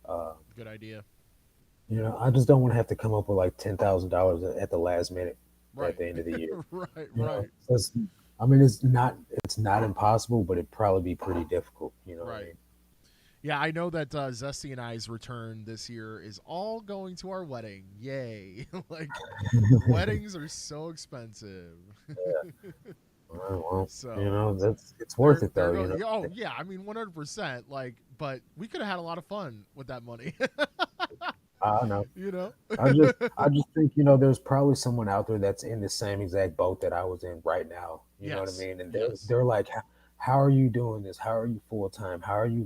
Uh, Good idea. I just don't want to have to come up with like $10,000 at the last minute at Right. the end of the year. Right. Right. So I mean, it's not impossible, but it'd probably be pretty difficult. You know what I Right. mean? Yeah, I know that Zesty and I's return this year is all going to our wedding. Yay! Like weddings are so expensive. Well, So that's it's worth it they're though. going. Oh yeah, I mean 100%. Like, but we could have had a lot of fun with that money. I know. you know. I just think there's probably someone out there that's in the same exact boat that I was in right now. You know what I Yes. mean? And they're Yes. they're like, how are you doing this? How are you full time? How are you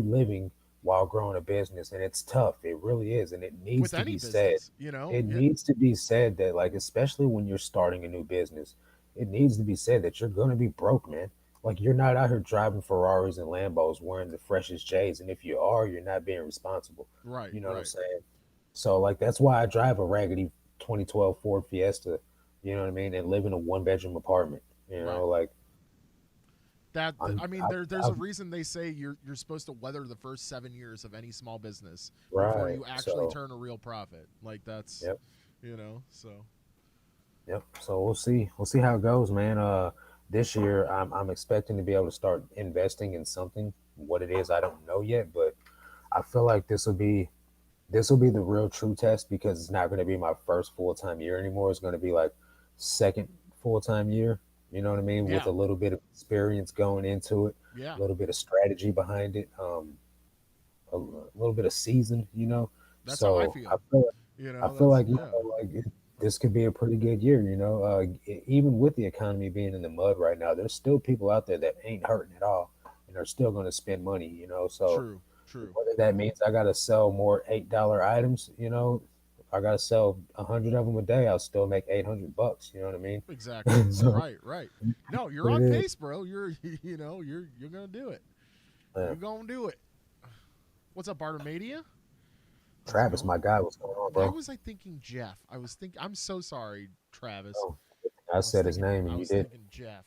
living while growing a business, and it's tough. It really is, and it needs With to any be said. business, you know. It Yeah, needs to be said that, like, especially when you're starting a new business, it needs to be said that you're gonna be broke, man. Like, you're not out here driving Ferraris and Lambos wearing the freshest J's, and if you are, you're not being responsible. right, You know what I'm right, saying? So, like, that's why I drive a raggedy 2012 Ford Fiesta. You know what I mean? And live in a one bedroom apartment. You right. know, like That I'm, I mean, I, there's a I've reason they say you're supposed to weather the first 7 years of any small business before right. you actually So, turn a real profit. Like that's, yep. so Yep. So we'll see. We'll see how it goes, man. This year I'm expecting to be able to start investing in something. What it is, I don't know yet, but I feel like this will be the real true test because it's not going to be my first full time year anymore. It's going to be like second full time year. You know what I mean? With yeah, a little bit of experience going into it, yeah. a little bit of strategy behind it, a little bit of season. That's how I So I feel. feel I feel That's like yeah, this could be a pretty good year. Even with the economy being in the mud right now, there's still people out there that ain't hurting at all, and are still going to spend money. So true, true. whether that means I got to sell more $8 items, if I got to sell 100 of them a day, I'll still make $800. You know what I mean? Exactly. So Right, right. No, you're what it on is, pace, bro. You're you're gonna do it. man. You're gonna do it. What's up, Bartomedia? How's it Travis, going? my guy, what's going on, Why bro? was I thinking Jeff? I was thinking. I'm so sorry, Travis. Oh, I said his name I and you was did. thinking Jeff.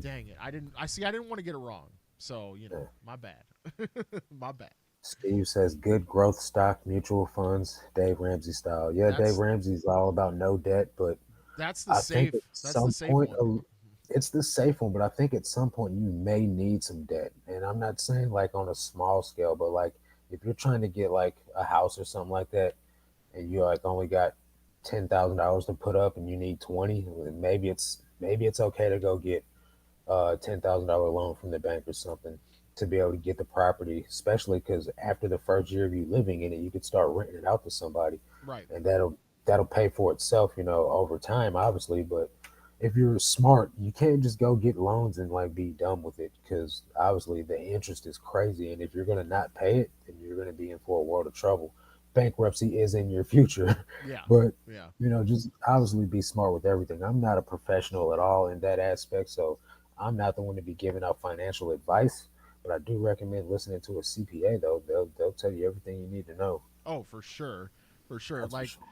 Dang it! I didn't. I see. I didn't want to get it wrong. So Yeah. my bad. My bad. Steve says good growth stock mutual funds, Dave Ramsey style. Yeah, Dave That's Ramsey's all about no debt, but that's the I think at safe. That's the some safe point, one. it's the safe one, but I think at some point you may need some debt. And I'm not saying like on a small scale, but like if you're trying to get like a house or something like that, and you like only got $10,000 to put up, and you need 20, maybe it's okay to go get a $10,000 loan from the bank or something to be able to get the property, especially because after the first year of you living in it, you could start renting it out to somebody, Right. and that'll pay for itself, over time, obviously. But if you're smart, you can't just go get loans and like be done with it because obviously the interest is crazy, and if you're gonna not pay it, then you're gonna be in for a world of trouble. Bankruptcy is in your future, Yeah. but Yeah. just obviously be smart with everything. I'm not a professional at all in that aspect, so I'm not the one to be giving out financial advice. But I do recommend listening to a CPA though. They'll tell you everything you need to know. Oh, for sure. For sure. That's for Like sure.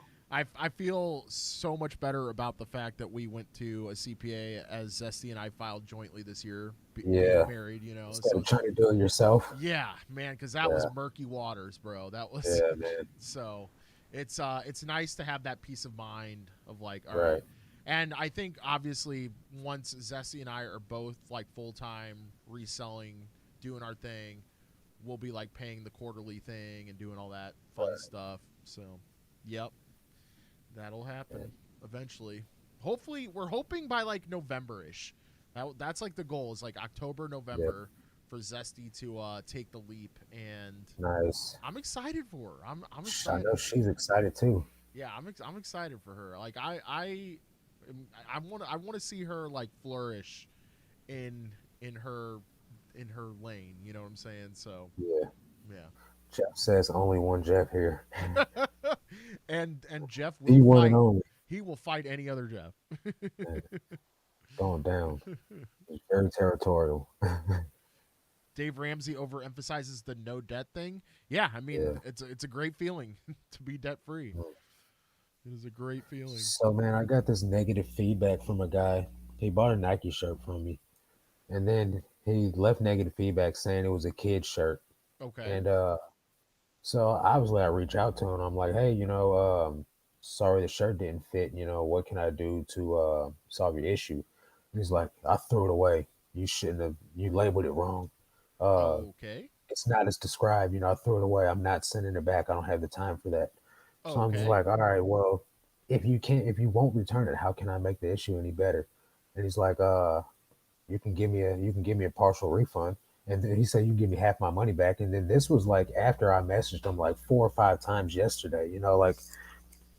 I feel so much better about the fact that we went to a CPA as Zesty and I filed jointly this year, being Yeah. married. Instead So of trying to do it yourself. yeah, man, because that was Yeah. murky waters, bro. That was Yeah, man. so. It's nice to have that peace of mind of like, all right. Right. And I think obviously once Zesty and I are both like full time reselling, doing our thing, we'll be like paying the quarterly thing and doing all that fun Right. stuff. So, yep, that'll Yeah. happen eventually. Hopefully, we're hoping by like November-ish. That's like the goal is like October, Yep. November for Zesty to take the leap, and Nice. I'm excited for her. I'm I know excited. she's excited too. Yeah, I'm excited for her. Like I want to see her like flourish in in her in her lane. You know what I'm saying? So Yeah. yeah. Jeff says only one Jeff here. And Jeff will The one and fight. only. He will fight any other Jeff. Yeah, going down. He's very territorial. Dave Ramsey overemphasizes the no debt thing. Yeah, I mean Yeah. it's a great feeling to be debt free. It is a great feeling. So man, I got this negative feedback from a guy. He bought a Nike shirt from me, and then he left negative feedback saying it was a kid's shirt. Okay. And so obviously I reach out to him. I'm like, hey, sorry the shirt didn't fit. What can I do to solve your issue? And he's like, I threw it away. You shouldn't have. You labeled it wrong. Uh, Okay. it's not as described. I threw it away. I'm not sending it back. I don't have the time for that. So I'm just Okay. like, all right, well, if you won't return it, how can I make the issue any better? And he's like, you can give me a partial refund. And then he said, you give me half my money back. And then this was like after I messaged him like 4 or 5 times yesterday, like,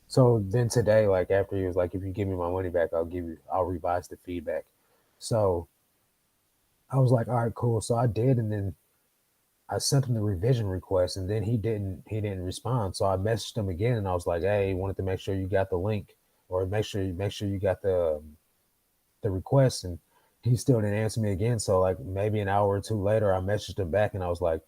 so then today, like after he was like, if you give me my money back, I'll revise the feedback. So I was like, all right, cool. So I did. And then I sent him the revision request, and then he didn't respond. So I messaged him again, and I was like, "Hey, wanted to make sure you got the link, or make sure you got the request." And he still didn't answer me again. So like maybe an hour or two later, I messaged him back, and I was like,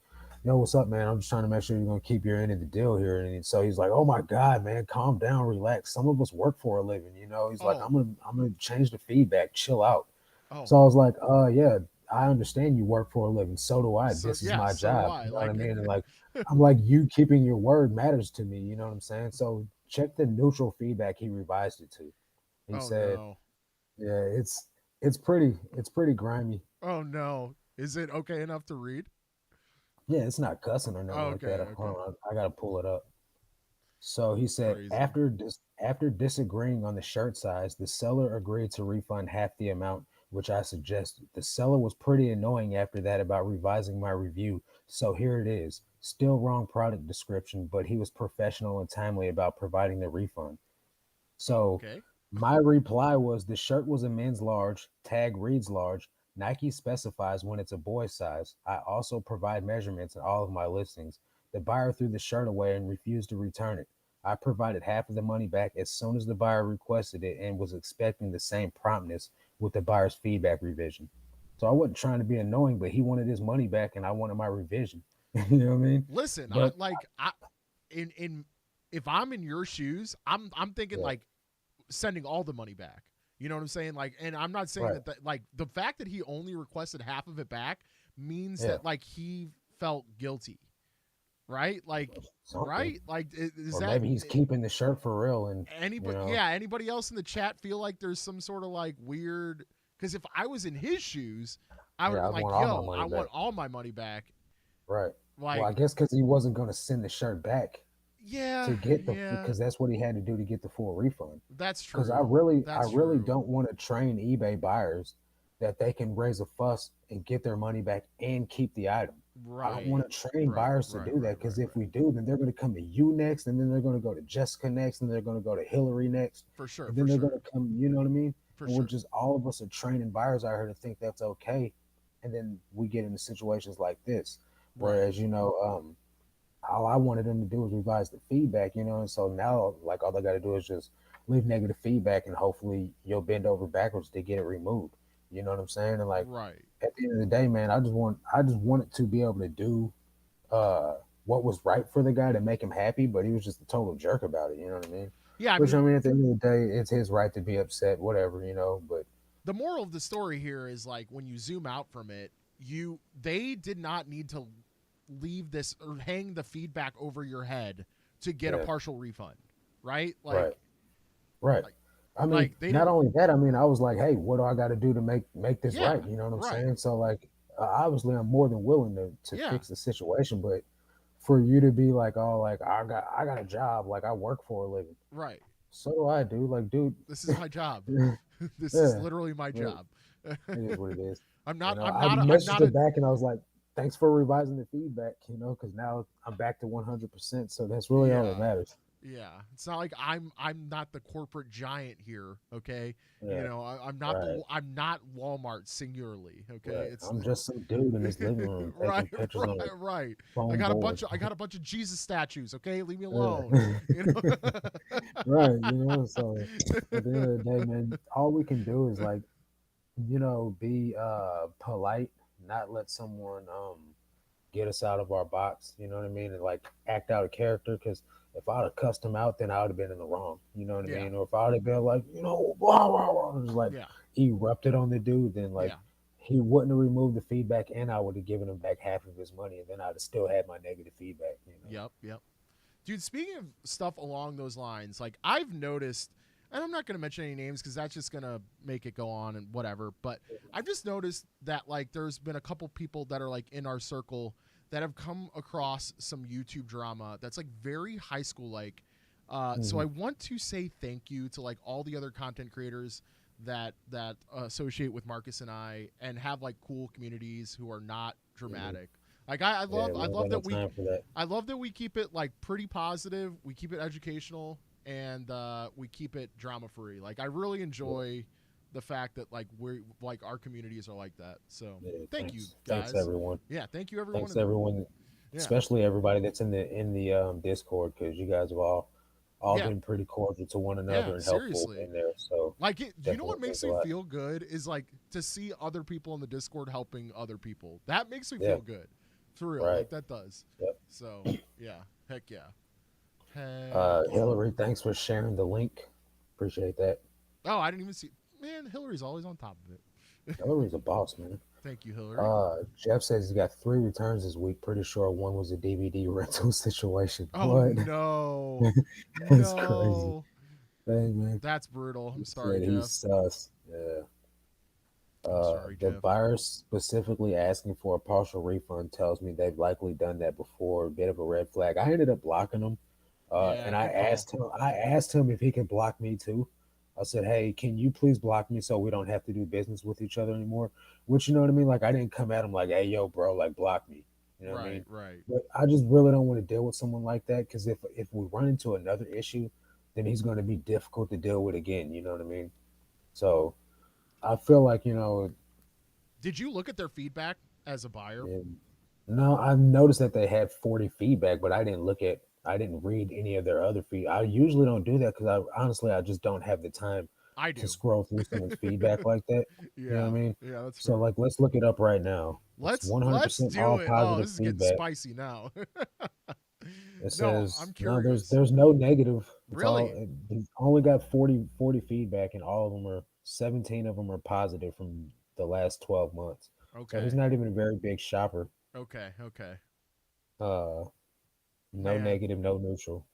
"Yo, what's up, man? I'm just trying to make sure you're gonna keep your end of the deal here." And so he's like, "Oh my god, man, calm down, relax. Some of us work for a living, you know." He's like, Oh, I'm gonna change the feedback. Chill out." oh. So I was like, yeah, I understand you work for a living. So do I. So This is yeah, my so do job. I. You know what I Like, mean? And like, I'm like, you keeping your word matters to me. You know what I'm saying? So check the neutral feedback he revised it to. He oh said, no, yeah, it's pretty grimy. oh no. Is it okay enough to read? Yeah, it's not cussing or nothing like that. Okay, okay. Hold on, I gotta pull it up. So he said, Crazy. after disagreeing on the shirt size, the seller agreed to refund half the amount, which I suggested. The seller was pretty annoying after that about revising my review. So here it is. Still wrong product description, but he was professional and timely about providing the refund. So Okay. my reply was the shirt was a men's large, tag reads large. Nike specifies when it's a boy size. I also provide measurements in all of my listings. The buyer threw the shirt away and refused to return it. I provided half of the money back as soon as the buyer requested it and was expecting the same promptness with the buyer's feedback revision. So I wasn't trying to be annoying, but he wanted his money back and I wanted my revision. You know what I mean? Listen, I But like I in if I'm in your shoes, I'm thinking yeah, like sending all the money back. You know what I'm saying? Like, and I'm not saying right. that like the fact that he only requested half of it back means Yeah. that like he felt guilty, right? Like, Something. right? Like, is Or that maybe he's keeping the shirt for real and you anybody? know, Yeah, anybody else in the chat feel like there's some sort of like weird? Because if I was in his shoes, I would have yeah, been I'd like, want all my "Yo, I money back. want all my money back." Right. Well, I Like, guess because he wasn't going to send the shirt back yeah, to get the yeah, because that's what he had to do to get the full refund. that's Because I true. really, I That's really true. don't want to train eBay buyers that they can raise a fuss and get their money back and keep the item. I don't want Right, to train right, buyers to right, do that right, because right, if right. we do, then they're going to come to you next, and then they're going to go to Jessica next, and they're going to go to Hillary next, For sure, and for then they're going sure, to come. You know what I mean? for And we're sure. just all of us are training buyers out here to think that's okay, and then we get into situations like this. Right, Whereas all I wanted them to do was revise the feedback, and so now like all I got to do is just leave negative feedback, and hopefully you'll bend over backwards to get it removed. You know what I'm saying? And like right. at the end of the day, man, I just wanted to be able to do uh what was right for the guy to make him happy, but he was just a total jerk about it. You know what I mean? Yeah, I Which mean, I mean, at the end of the day, it's his right to be upset, whatever. But the moral of the story here is like when you zoom out from it, they did not need to leave this or hang the feedback over your head to get a yeah, partial refund, right? right, right. Like, I mean, like they not didn't. only that, I mean, I was like, hey, what do I got to do to make this Yeah, right? You know what I'm right. saying? So like, obviously, I'm more than willing to Yeah, fix the situation, but for you to be like, oh, like I got a job, like I work for a living, right. so do I, dude. Like, dude, This is my job. yeah, This is it literally my job. is what it is. I'm You not. know, I'm I not. I'm messaged not her a. back and I was like, thanks for revising the feedback, because now I'm back to 100%. So that's really all that Yeah. matters. Yeah, it's not like I'm not the corporate giant here. Okay, Yeah, I'm not right. I'm not Walmart singularly. Okay, Right. it's I'm just some dude in this living room right, taking pictures on a right. foam board. I got a bunch of Jesus statues. Okay, leave me Yeah. alone. You know. Right. So at the end of the day, man, all we can do is like, be polite, not let someone get us out of our box, you know what I mean? And like act out a character. Because if I'd have cussed him out, then I would have been in the wrong, you know what I Yeah, mean? Or if I'd have been like, blah, blah, blah, just like yeah, erupted on the dude, then like yeah. he wouldn't have removed the feedback and I would have given him back half of his money and then I'd have still had my negative feedback. Yep, yep. Dude, speaking of stuff along those lines, like I've noticed, and I'm not going to mention any names because that's just going to make it go on and whatever, but I've just noticed that like there's been a couple people that are like in our circle that have come across some YouTube drama that's like very high school like. So Hmm. I want to say thank you to like all the other content creators that associate with Marcus and I and have like cool communities who are not Hmm. dramatic. Like Yeah, we I don't love got no that we time for that. I love that we keep it like pretty positive. We keep it educational and we keep it drama free. Like I really Yeah. enjoy the fact that like we're like our communities are like that. So Yeah, thank you thanks guys. everyone. Yeah, thank you everyone. Thanks And everyone, yeah, especially everybody that's in the Discord, because you guys have all yeah, been pretty cordial to one yeah. another and helpful Seriously, in there. So like it, you know definitely what means makes a me lot. feel good is like to see other people in the Discord helping other people. That makes me Yeah, feel good, for real. right. Like that does. Yep. So yeah, heck yeah, heck yeah. Hillary, thanks for sharing the link. Appreciate that. Oh, I didn't even see. Man, Hillary's always on top of it. Hillary's a boss, man. Thank you, Hillary. Jeff says he's got 3 returns this week. Pretty sure one was a DVD rental situation. Oh What? no, That's crazy. no, Hey, man. that's brutal. He I'm sorry, said he's Jeff. sus. Yeah. I'm sorry, The Jeff. buyer specifically asking for a partial refund tells me they've likely done that before. A bit of a red flag. I ended up blocking him, Yeah, and I good call. asked him. I asked him if he could block me too. I said, "Hey, can you please block me so we don't have to do business with each other anymore?" Which you know what I mean. Like I didn't come at him like, "Hey, yo, bro, like block me." You know what I Right, mean? right. But I just really don't want to deal with someone like that because if we run into another issue, then he's going to be difficult to deal with again. You know what I mean? So I feel like Did you look at their feedback as a buyer? and no, I've noticed that they had 40 feedback, but I didn't read any of their other feed. I usually don't do that because I just don't have the time I to do. scroll through someone's feedback like that. You know what Yeah, I mean? yeah, that's So fair. like, let's look it up right now. It's Let's 100% do all it. Oh, positive this is getting feedback. spicy now. It No, I'm says no, curious. there's no negative. It's all Really? he's only got 40 feedback, and all of them are 17 of them are positive from the last 12 months. So he's Okay. not even a very big shopper. Okay. Okay. Uh, no Man. negative, no neutral.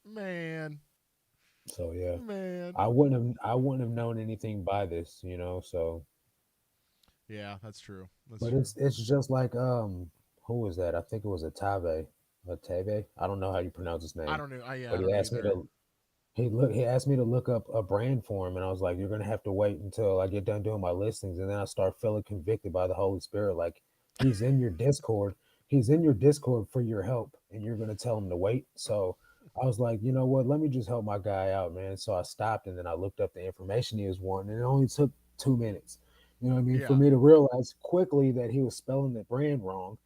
Man. So yeah, Man. I wouldn't have known anything by this, So, Yeah, that's true. That's but true. it's just like who was that? I think it was Atave. I don't know how you pronounce his I name, don't know. I but don't either. he asked me to look up a brand for him, and I was like, you're gonna have to wait until I get done doing my listings, and then I start feeling convicted by the Holy Spirit, like he's in your Discord, he's in your Discord for your help, and you're gonna tell him to wait. So I was like, you know what? Let me just help my guy out, man. So I stopped, and then I looked up the information he was wanting, and it only took 2 minutes. You know what I mean? For Yeah. me to realize quickly that he was spelling the brand wrong.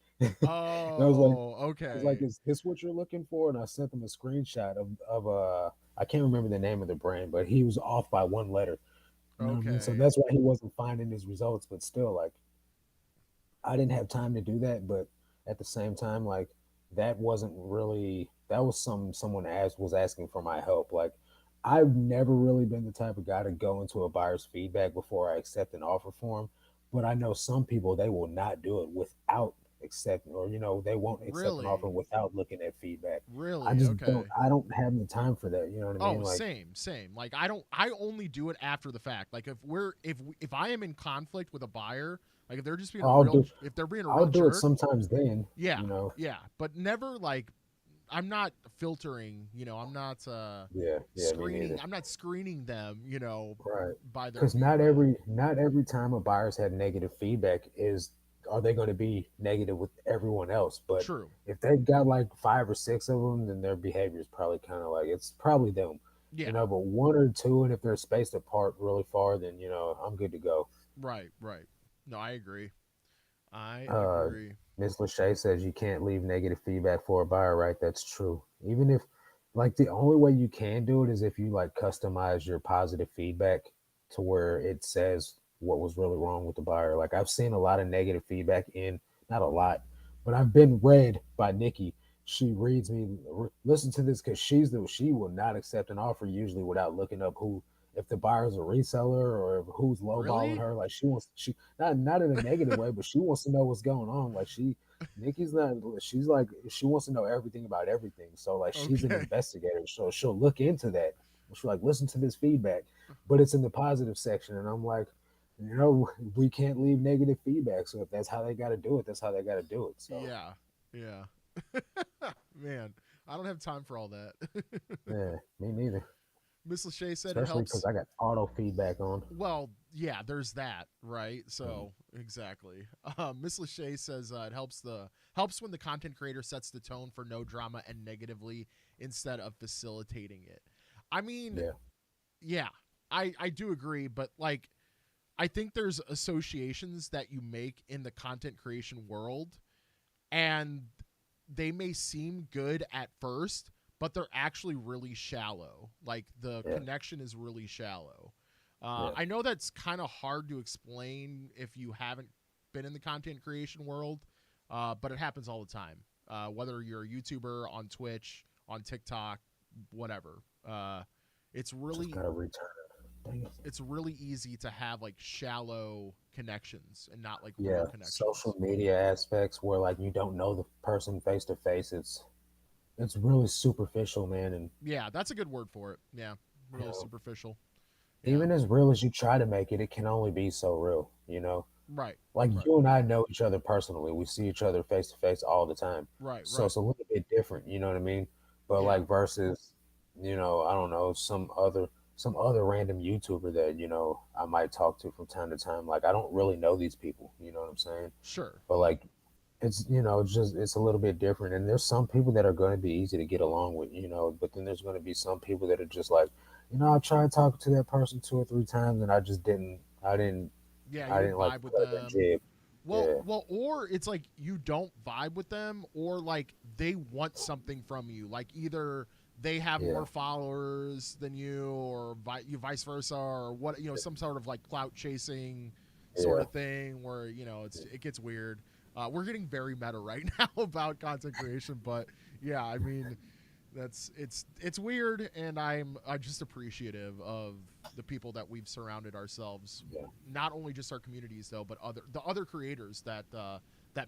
And I was like, Oh, okay. is this what you're looking for? And I sent him a screenshot of I can't remember the name of the brand, but he was off by one letter. You know what I mean? So Okay. that's why he wasn't finding his results. But still, like I didn't have time to do that. But at the same time, like that wasn't really that was someone asked was asking for my help. Like I've never really been the type of guy to go into a buyer's feedback before I accept an offer form. But I know some people they will not do it without accepting or they won't accept an offer Really? without looking at feedback. Really? Okay. I don't have the time for that. You know what I mean? Oh, Like same, same. Like I don't I only do it after the fact. Like if I am in conflict with a buyer, like if they're just being a I'll real do if they're being a I'll real do it jerk, sometimes then, yeah. you know. Yeah, but never like I'm not filtering, I'm not Yeah, yeah, me screening. neither. I'm not screening them, Right. by their Because feedback. not every time a buyer's had negative feedback is are they going to be negative with everyone else. But True. if they've got like 5 or 6 of them, then their behavior is probably kind of like it's probably them, Yeah. But one or two, and if they're spaced apart really far, then I'm good to go. Right, right. No, I agree. I Uh, agree. Miss Lachey says you can't leave negative feedback for a buyer, right? That's true. Even if, like, the only way you can do it is if you like customize your positive feedback to where it says what was really wrong with the buyer. Like, I've seen a lot of negative feedback not a lot, but I've been read by Nikki. She reads me, listen to this because she will not accept an offer usually without looking up who if the buyer's a reseller or if who's lowballing Really? her. Like she not in a negative way, but she wants to know what's going on. Like Nikki's not. She's like she wants to know everything about everything. So like she's an Okay. investigator. So she'll look into that. She'll like listen to this feedback, but it's in the positive section, and I'm like, we can't leave negative feedback. So if that's how they got to do it, that's how they got to do it. So Yeah. Yeah. Man, I don't have time for all that. yeah, me neither. Miss Lachey said it Especially because helps. I got auto feedback on. Well, yeah, there's that, right? Mm, So exactly. Miss Lachey says it helps when the content creator sets the tone for no drama and negatively instead of facilitating it. I mean, yeah, yeah, I do agree, but like I think there's associations that you make in the content creation world, and they may seem good at first, but they're actually really shallow. Like the Yeah, connection is really shallow. yeah, I know that's kind of hard to explain if you haven't been in the content creation world, but it happens all the time. Whether you're a YouTuber on Twitch, on TikTok, whatever. It's just really gotta return. Dang it. it's really easy to have like shallow connections and not like real Yeah, social connections. media aspects where like you don't know the person face to face. It's really superficial, man, and Yeah, that's a good word for it. Yeah, you really know, superficial. Yeah. even as real as you try to make it, it can only be so real. Right. Like Right. you and I know each other personally. We see each other face to face all the time. Right. So Right. it's a little bit different, you know what I mean? But Yeah. like versus, I don't know, some other random YouTuber that, I might talk to from time to time. Like I don't really know these people, you know what I'm saying? Sure. But like it's a little bit different. And there's some people that are going to be easy to get along with, but then there's going to be some people that are just like, I tried talking to that person two or three times and I just didn't I didn't Yeah, you I didn't didn't like vibe the with cut of their them. jib. Well, Yeah. well, or it's like you don't vibe with them, or like they want something from you. Like either they have Yeah. more followers than you, or you vice versa, or what some sort of like clout chasing sort Yeah. of thing where it gets weird. We're getting very meta right now about content creation, but yeah, I mean that's it's weird, and I'm just appreciative of the people that we've surrounded ourselves, Yeah. not only just our communities though, but the other creators that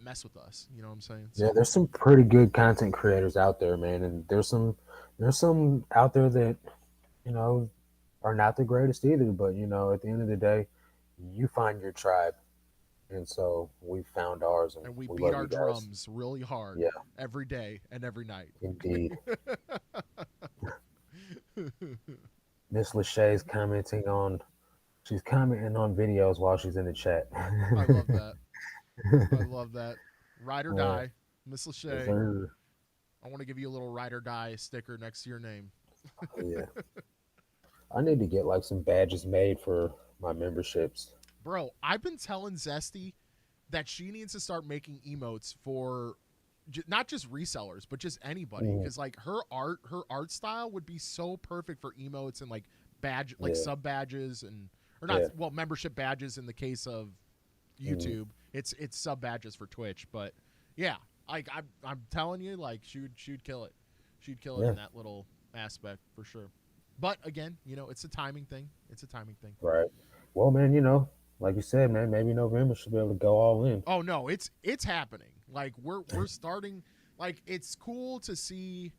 mess with us, you know what I'm saying? Yeah, So there's some pretty good content creators out there, man, and there's some out there that, you know, are not the greatest either, but at the end of the day, you find your tribe. And so we found ours and and we we beat love our you guys. drums really hard Yeah, every day and every night. indeed. Miss Lachey's commenting on videos while she's in the chat. I love that. I love that. Ride or Yeah, die, Miss yes, Lachey. sir. I want to give you a little ride or die sticker next to your name. Oh, yeah. I need to get like some badges made for my memberships. Bro, I've been telling Zesty that she needs to start making emotes for not just resellers, but just anybody. Mhm. Because like her art style would be so perfect for emotes and like like Yeah, sub badges and or not yeah. well membership badges in the case of Mhm. YouTube. It's sub badges for Twitch, but yeah, like I'm telling you, like she'd kill it. She'd kill it in Yeah, that little aspect for sure. But again, it's a timing thing. It's a timing thing. right. Well, man, like you said, man, maybe November should be able to go all in. Oh no, it's happening. Like we're starting. Like it's cool to see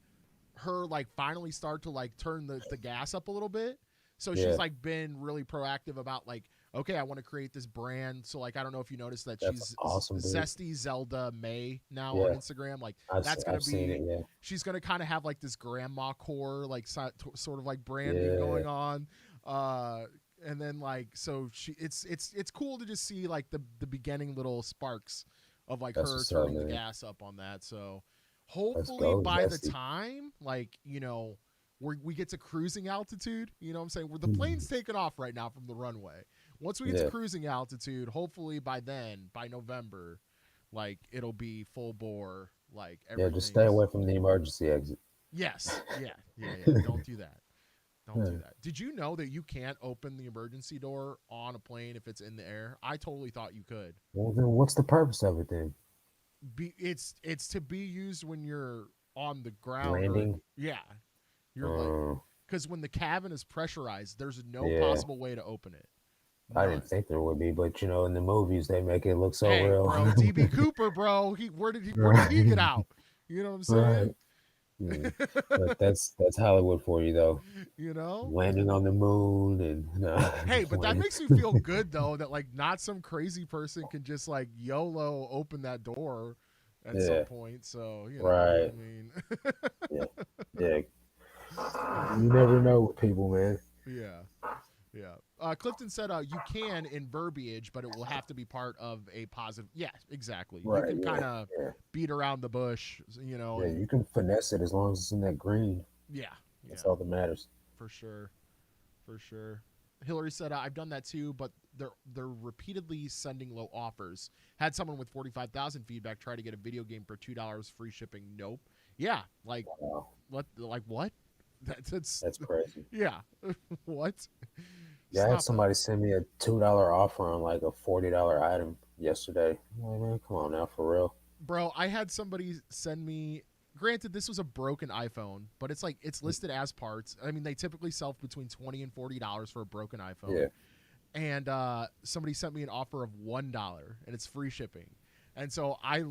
her like finally start to like turn the gas up a little bit. So she's Yeah, like been really proactive about like, okay, I want to create this brand. So like I don't know if you noticed that that's she's awesome, dude. Zesty Zelda May now on Yeah, Instagram. Like I've that's se- gonna I've seen it. be Yeah, she's gonna kind of have like this grandma core like sort of like branding yeah, going on. Uh, and then like so it's cool to just see like the beginning little sparks of like that's her what's up, turning the man. gas up on that. So Let's hopefully go, by the Zesty. time like we get to cruising altitude, you know what I'm saying, where the plane's taking off right now from the runway, once we get to Yeah, cruising altitude, hopefully by then, by November, like it'll be full bore, like yeah. Just stay everything's away from the emergency exit. yes, yeah, don't do that. Don't do Yeah. that. Did you know that you can't open the emergency door on a plane if it's in the air? I totally thought you could. Well, then what's the purpose of it then? It's to be used when you're on the ground or Landing. yeah, you're like Uh, because when the cabin is pressurized, there's no yeah. possible way to open it. I didn't None. think there would be, but in the movies they make it look so Hey, real. bro, DB Cooper, bro. Where did he get Right. out? You know what I'm saying? Right. Yeah. But that's Hollywood for you though. you know? Landing on the moon and no, Hey, just but that playing. makes me feel good though that like not some crazy person can just like YOLO open that door at some Yeah. point. So, I Right. mean Yeah. Yeah. You never know with people, man. yeah. Yeah. Clifton said you can in verbiage, but it will have to be part of a positive. Yeah, exactly. You Right. can kind Yeah. of Yeah. beat around the bush, Yeah. and You can finesse it as long as it's in that green. yeah, That's yeah, all that matters. for sure. For sure. Hillary said, I've done that too, but they're repeatedly sending low offers. Had someone with 45,000 feedback try to get a video game for $2 free shipping. Nope. Yeah, like Wow, what? Like what? That's that's crazy. yeah. What? Yeah, I had Stop it, somebody send me a $2 offer on like a $40 item yesterday. I'm like, man, come on now, for real. bro. I had somebody send me. Granted, this was a broken iPhone, but it's like it's listed as parts. I mean, they typically sell between $20 and $40 for a broken iPhone. Yeah, And somebody sent me an offer of $1 and it's free shipping. And so I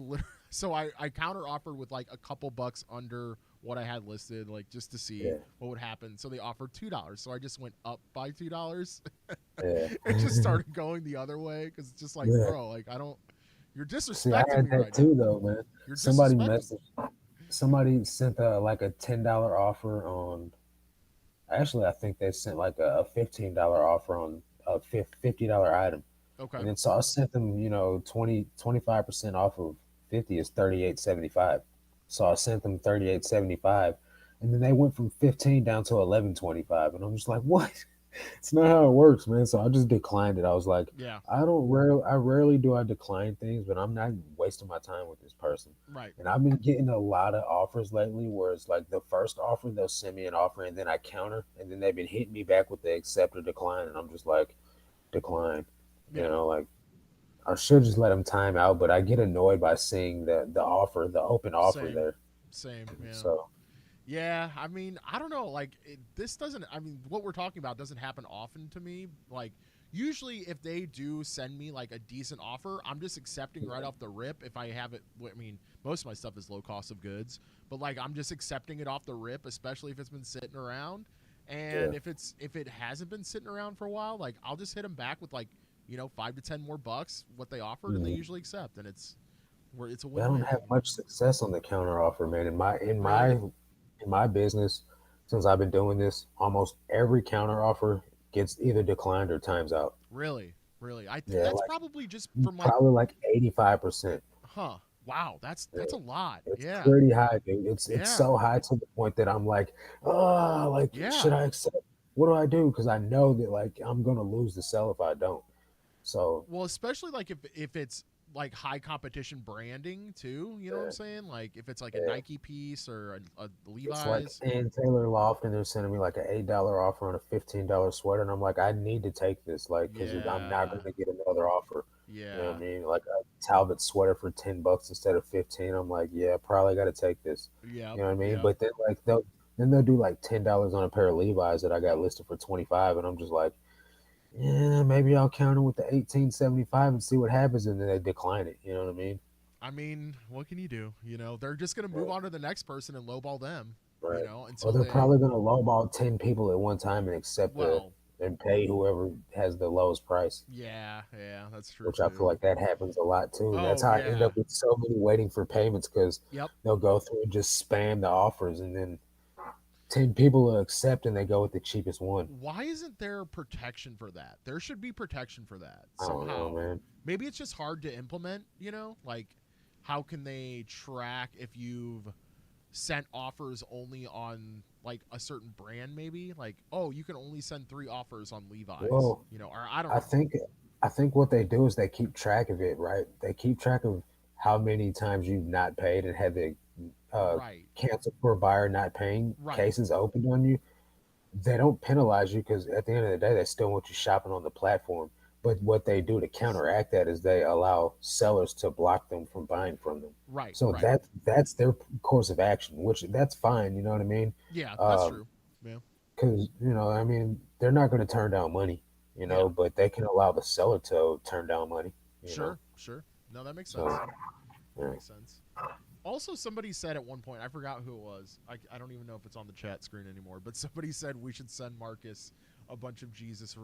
counter offered with like a couple bucks under what I had listed, like just to see yeah, what would happen. So they offered $2. So I just went up by $2. yeah, It just started going the other way because it's just like, yeah. bro, like I don't. You're See, I disrespecting had me that right now. too, though, man. You're Somebody disrespecting me. messaged, somebody sent like a $10 offer on. Actually, I think they sent like a $15 offer on a $50 item. Okay. And then so I sent them, 25% off of 50 is 38.75. So I sent them 38.75, and then they went from 15 down to 11.25, and I'm just like, what? It's not how it works, man. So I just declined it. I was like, Yeah. I rarely do I decline things, but I'm not wasting my time with this person. Right. And I've been getting a lot of offers lately where it's like the first offer, they'll send me an offer and then I counter, and then they've been hitting me back with the accept or decline, and I'm just like, decline. Yeah. Like I should just let them time out, but I get annoyed by seeing the offer, the open offer Same. there. Same. Yeah. So Yeah, I mean, I don't know. Like, this doesn't. I mean, what we're talking about doesn't happen often to me. Like, usually, if they do send me like a decent offer, I'm just accepting right off the rip. If I have it, I mean, most of my stuff is low cost of goods, but like, I'm just accepting it off the rip, especially if it's been sitting around. yeah, And if it hasn't been sitting around for a while, like, I'll just hit them back with like, 5 to 10 more bucks what they offered, and they mhm. usually accept, and it's a Yeah, I don't win-win. have much success on the counter offer, man. Really, In my business, since I've been doing this, almost every counter offer gets either declined or times out. really, really. Yeah, That's like probably just from like. probably like 85%. Huh. Wow, that's Yeah, a lot. it's Yeah. pretty high, dude. It's Yeah. so high to the point that I'm like, oh, like should Yeah. I accept? What do I do? Because I know that like I'm gonna lose the sell if I don't. So Well, especially like if it's like high competition branding too, you know what I'm yeah, saying? Like if it's like a yeah. Nike piece or a It's like Levi's. in Taylor Loft, and they're sending me like an $8 offer on a $15 sweater, and I'm like, I need to take this, like, because I'm not Yeah. going to get another offer. You know what I Yeah. mean? Like a Talbot sweater for $10 instead of 15. I'm like, yeah, probably got to take this. Yep. You know what I mean? Yep. But then like they'll do like $10 on a pair of Levi's that I got listed for 25, and I'm just like, yeah, maybe I'll counter with the 18.75 and see what happens, and then they decline it. You know what I mean? I mean, what can you do? They're just gonna move Yeah. on to the next person and lowball them, Right. Or until they're they probably going to lowball 10 people at one time and accept well, and pay whoever has the lowest price, yeah, yeah, that's true which I feel too. like that happens a lot too. And that's Oh how I end yeah. up with so many waiting for payments because Yep. they'll go through and just spam the offers, and then 10 people will accept and they go with the cheapest one. Why isn't there protection for that? There should be protection for that I don't know, somehow. man. Maybe it's just hard to implement, like how can they track if you've sent offers only on like a certain brand maybe? Like, oh, you can only send 3 offers on Levi's, Well, or I don't I know. think I think what they do is they keep track of it, right? They keep track of how many times you've not paid and had the uh, Right. cancel for a buyer not paying Right. cases opened on you. They don't penalize you because at the end of the day, they still want you shopping on the platform. But what they do to counteract that is they allow sellers to block them from buying from them. Right. So Right. that's their course of action, which that's fine. You know what I mean? Yeah, that's Because true. Yeah. I mean, they're not going to turn down money, Yeah. but they can allow the seller to turn down money. You know, Sure. Sure. No, that makes so sense. That yeah. makes sense. Also, somebody said at one point, I forgot who it was. I don't even know if it's on the chat screen anymore, but somebody said we should send Marcus a bunch of Jesus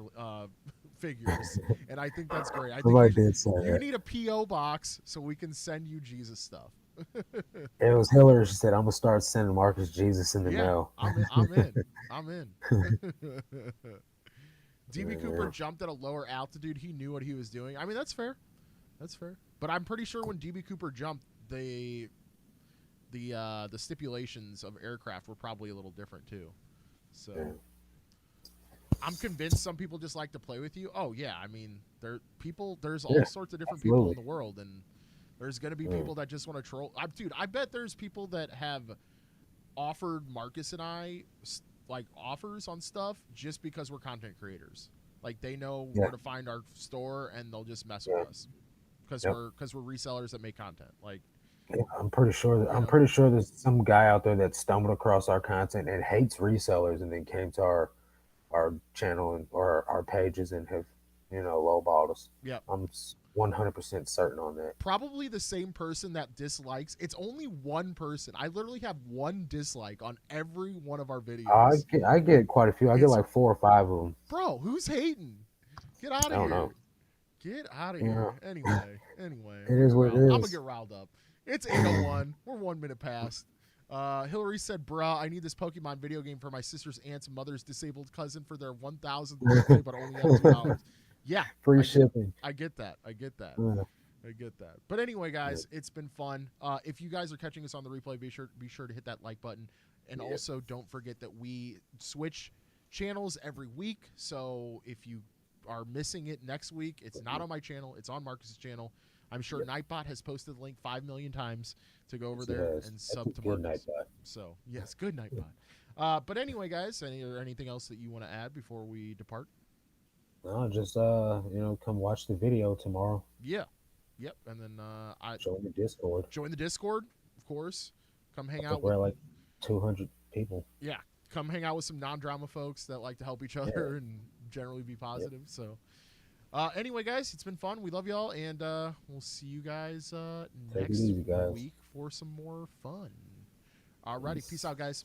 figures, and I think that's great. I think Somebody did say you that. need a PO box so we can send you Jesus stuff. It was Hillary. She said, "I'm gonna start sending Marcus Jesus in the Yeah, mail." I'm in. I'm in. I'm in. DB Cooper Yeah, jumped at a lower altitude. He knew what he was doing. I mean, that's fair. That's fair. But I'm pretty sure when DB Cooper jumped, the stipulations of aircraft were probably a little different too. yeah. So I'm convinced some people just like to play with you. Oh yeah, I mean, there's all Yeah, sorts of different people in absolutely. the world, and there's gonna be Mm. people that just want to troll. Dude, I bet there's people that have offered Marcus and I like offers on stuff just because we're content creators. Like they know Yeah, where to find our store and they'll just mess with yeah, us because yep. we're resellers that make content. Like Yeah, I'm pretty sure that you I'm know, pretty sure there's some guy out there that stumbled across our content and hates resellers and then came to our channel and or our pages and have lowballed us. yeah, I'm 100% certain on that. probably the same person that dislikes. It's only one person. I literally have one dislike on every one of our videos. I get quite a few. I get It's like 4 or 5 of them. bro, who's hating? Get out I of don't know. here. Get out of You know, here. Anyway, it is what it I'm gonna get is. riled up. It's 8:01. We're 1 minute past. Hillary said, "Bruh, I need this Pokemon video game for my sister's aunt's mother's disabled cousin for their 1,000th birthday, but only have $2." Yeah, Free shipping. I get that. I get that. Yeah, I get that. But anyway, yeah, guys, it's been fun. If you guys are catching us on the replay, be sure to hit that like button, and yeah. also don't forget that we switch channels every week. So if you are missing it next week, it's not on my channel; it's on Marcus's channel. I'm sure Yep. Nightbot has posted the link 5 million times to go over Yes, it there has. and That's sub a to good night, Marcus. bud. So yes, good Nightbot. But anyway, guys, anything else that you want to add before we depart? No, just come watch the video tomorrow. Yeah, yep. And then I Join the Discord. join the Discord, of course. Come I hang think out we're with at like 200 people. yeah, come hang out with some non-drama folks that like to help each Yeah. other and generally be Yep. positive. So, anyway, guys, it's been fun. We love y'all, and we'll see you guys Take it next easy, guys. week for some more fun. Alrighty, peace Peace. out, guys.